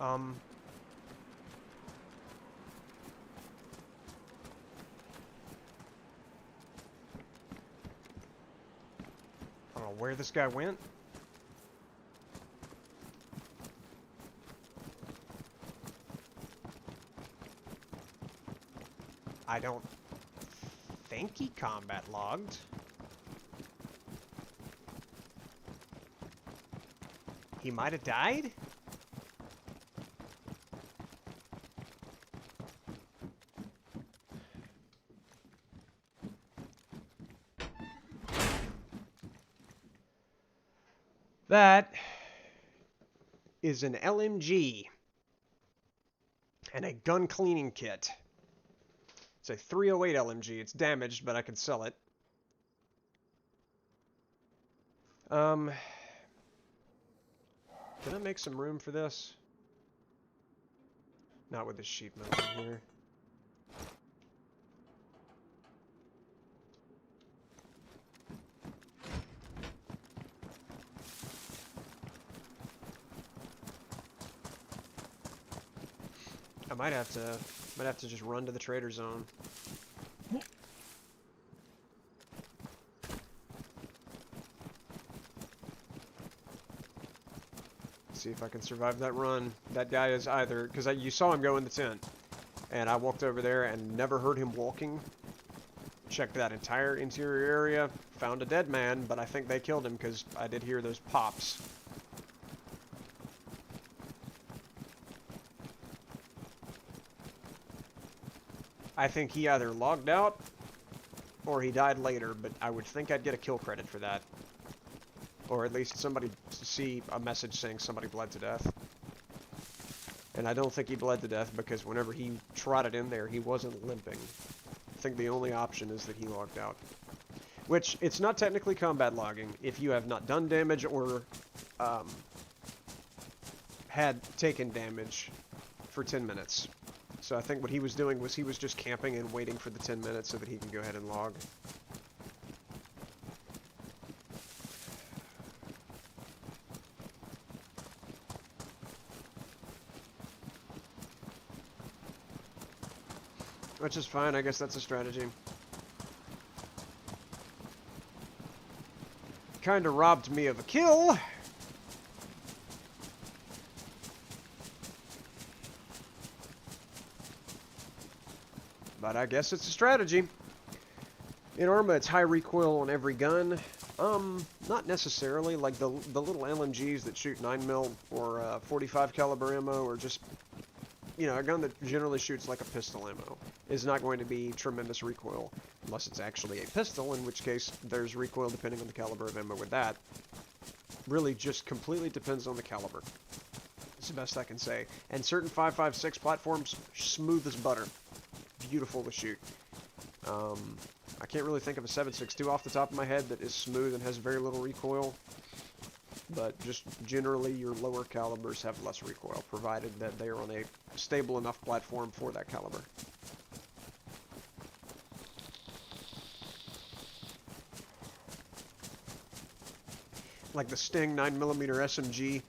I don't know where this guy went. I don't think he combat logged. He might have died? That is an LMG and a gun cleaning kit. It's a 308 LMG. It's damaged, but I can sell it. Can I make some room for this? Not with this sheet metal in here. I might have to just run to the trader zone. See if I can survive that run. That guy is either, because you saw him go in the tent, and I walked over there and never heard him walking. Checked that entire interior area, found a dead man, but I think they killed him because I did hear those pops. I think he either logged out or he died later, but I would think I'd get a kill credit for that. Or at least somebody see a message saying somebody bled to death. And I don't think he bled to death because whenever he trotted in there, he wasn't limping. I think the only option is that he logged out. Which, it's not technically combat logging if you have not done damage or had taken damage for 10 minutes. So I think what he was doing was he was just camping and waiting for the 10 minutes so that he can go ahead and log. Which is fine, I guess that's a strategy. Kinda robbed me of a kill. But I guess it's a strategy. In Arma, it's high recoil on every gun. Not necessarily. Like the little LMGs that shoot 9mm or 45 caliber ammo, or just, you know, a gun that generally shoots like a pistol ammo is not going to be tremendous recoil unless it's actually a pistol, in which case there's recoil depending on the caliber of ammo with that. Really just completely depends on the caliber. That's the best I can say. And certain 5.56 platforms, smooth as butter. Beautiful to shoot. I can't really think of a 7.62 off the top of my head that is smooth and has very little recoil. But just generally your lower calibers have less recoil, provided that they are on a stable enough platform for that caliber. Like the Sting 9mm SMG,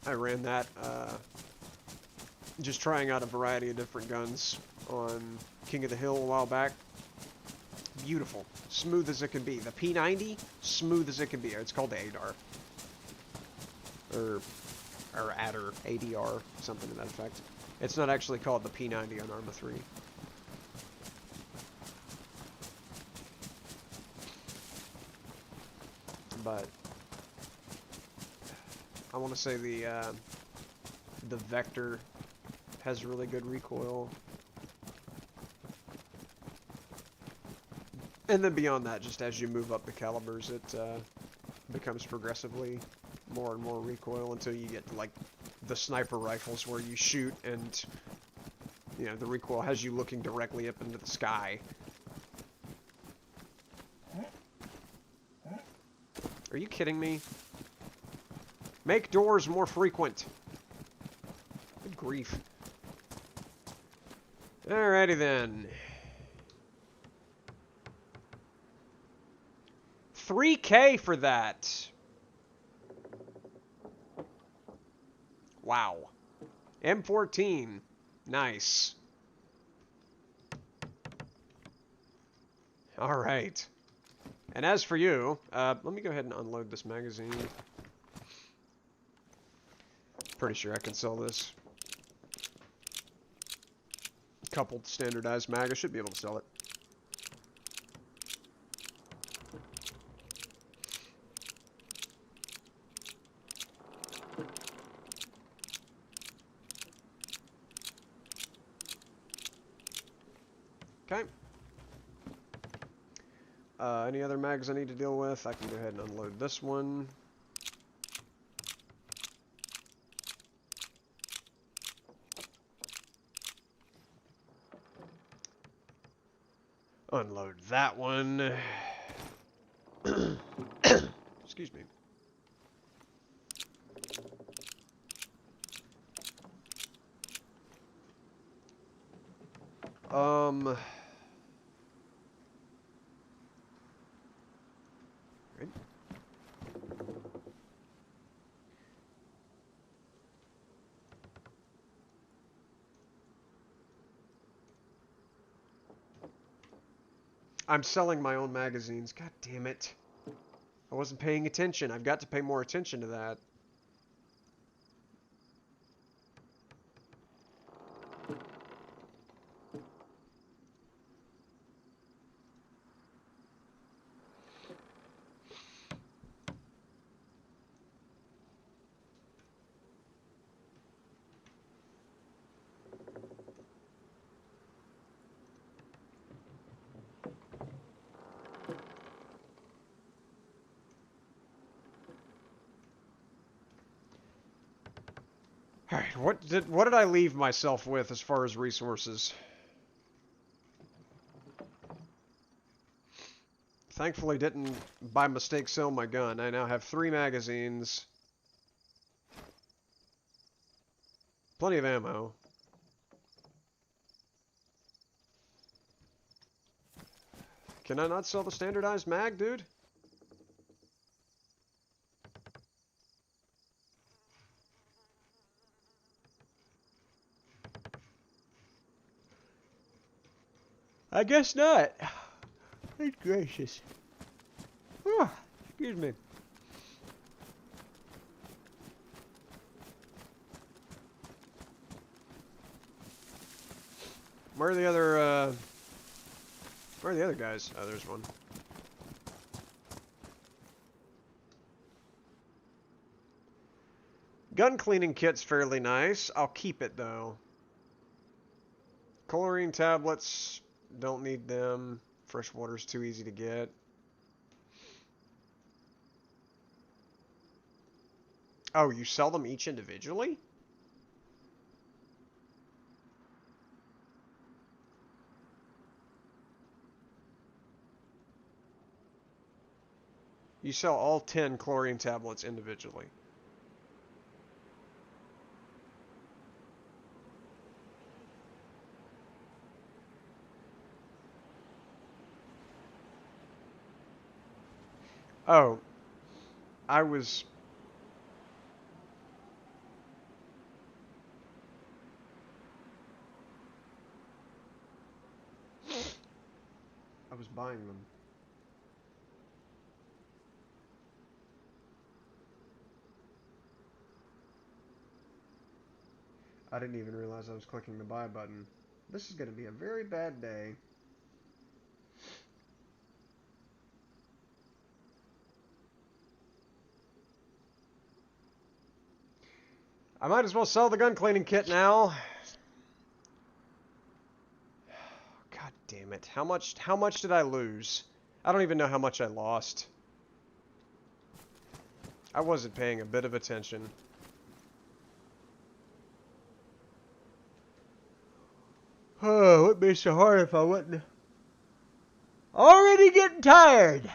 I ran that, just trying out a variety of different guns on King of the Hill a while back. Beautiful. Smooth as it can be. The P90, smooth as it can be. It's called the ADAR. Or ADAR, ADR, something to that effect. It's not actually called the P90 on Arma 3. But I want to say the Vector has really good recoil. And then beyond that, just as you move up the calibers, it becomes progressively more and more recoil until you get to, like, the sniper rifles where you shoot and, you know, the recoil has you looking directly up into the sky. Are you kidding me? Make doors more frequent. Good grief. Alrighty then. 3K for that. Wow. M14. Nice. Alright. And as for you, let me go ahead and unload this magazine. Pretty sure I can sell this. Coupled standardized mag, I should be able to sell it. Okay. Any other mags I need to deal with? I can go ahead and unload this one. Unload that one. Excuse me. Right. I'm selling my own magazines. God damn it. I wasn't paying attention. I've got to pay more attention to that. Alright, what did I leave myself with as far as resources? Thankfully didn't by mistake sell my gun. I now have 3 magazines. Plenty of ammo. Can I not sell the standardized mag, dude? I guess not. Good gracious. Oh, excuse me. Where are the other guys? Oh, there's one. Gun cleaning kit's fairly nice. I'll keep it though. Chlorine tablets, don't need them. Fresh water's too easy to get. Oh, you sell them each individually? You sell all 10 chlorine tablets individually. Oh, I was... I was buying them. I didn't even realize I was clicking the buy button. This is going to be a very bad day. I might as well sell the gun cleaning kit now. God damn it. How much did I lose? I don't even know how much I lost. I wasn't paying a bit of attention. Oh, it would be so hard if I wasn't already getting tired.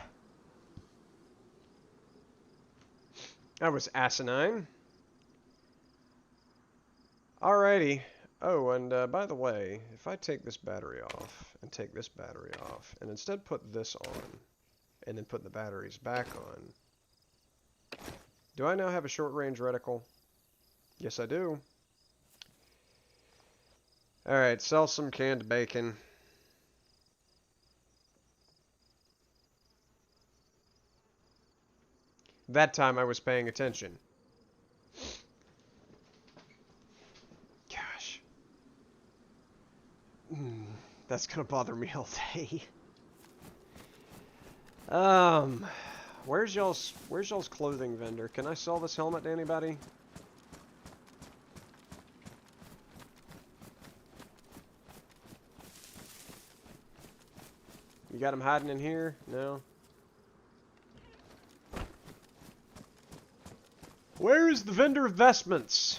That was asinine. Alrighty. Oh, and by the way, if I take this battery off, and take this battery off, and instead put this on, and then put the batteries back on, do I now have a short-range reticle? Yes, I do. Alright, sell some canned bacon. That time I was paying attention. Gosh. That's gonna bother me all day. Where's y'all's clothing vendor? Can I sell this helmet to anybody? You got him hiding in here? No? Where is the vendor of vestments?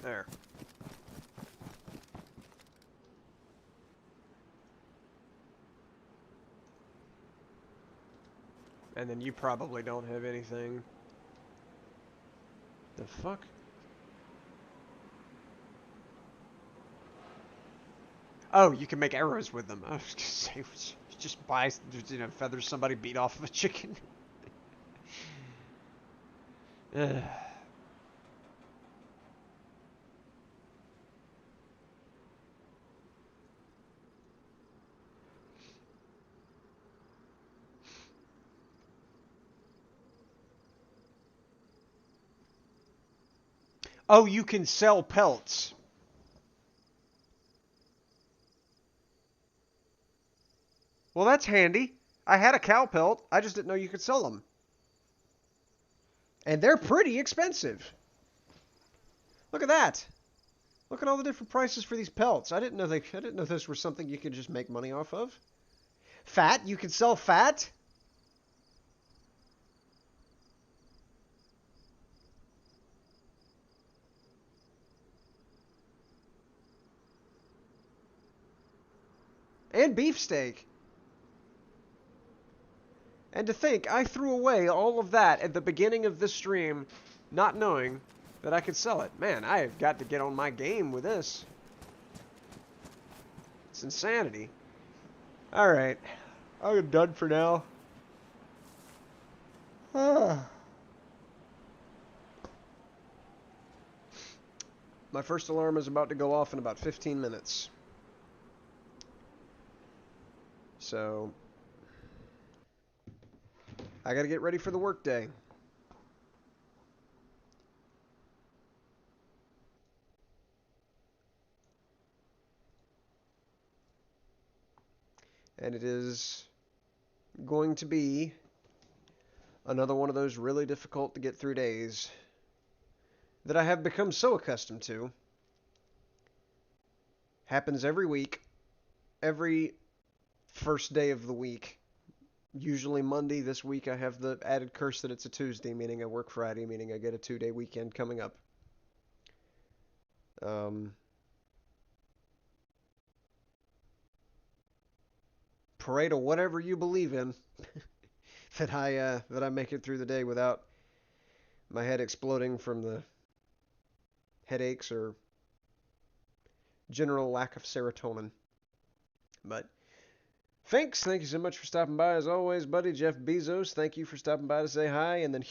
There. And then you probably don't have anything. The fuck? Oh, you can make arrows with them. I was gonna say, just buy, feathers somebody beat off of a chicken. Ugh. Oh, you can sell pelts. Well, that's handy. I had a cow pelt. I just didn't know you could sell them. And they're pretty expensive. Look at that. Look at all the different prices for these pelts. I didn't know this was something you could just make money off of. Fat, you can sell fat? And beefsteak. And to think, I threw away all of that at the beginning of this stream, not knowing that I could sell it. Man, I have got to get on my game with this. It's insanity. Alright. I'm done for now. My first alarm is about to go off in about 15 minutes. So, I gotta get ready for the workday. And it is going to be another one of those really difficult to get through days that I have become so accustomed to. Happens every week, every first day of the week. Usually Monday. This week I have the added curse that it's a Tuesday, meaning I work Friday, meaning I get a 2-day weekend coming up. Pray to whatever you believe in that I make it through the day without my head exploding from the headaches or general lack of serotonin. But thank you so much for stopping by as always, buddy. Jeff Bezos, thank you for stopping by to say hi. And then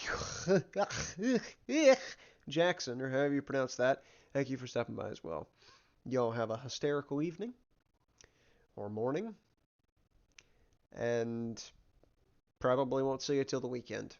Jackson, or however you pronounce that, thank you for stopping by as well. Y'all have a hysterical evening or morning, and probably won't see you till the weekend.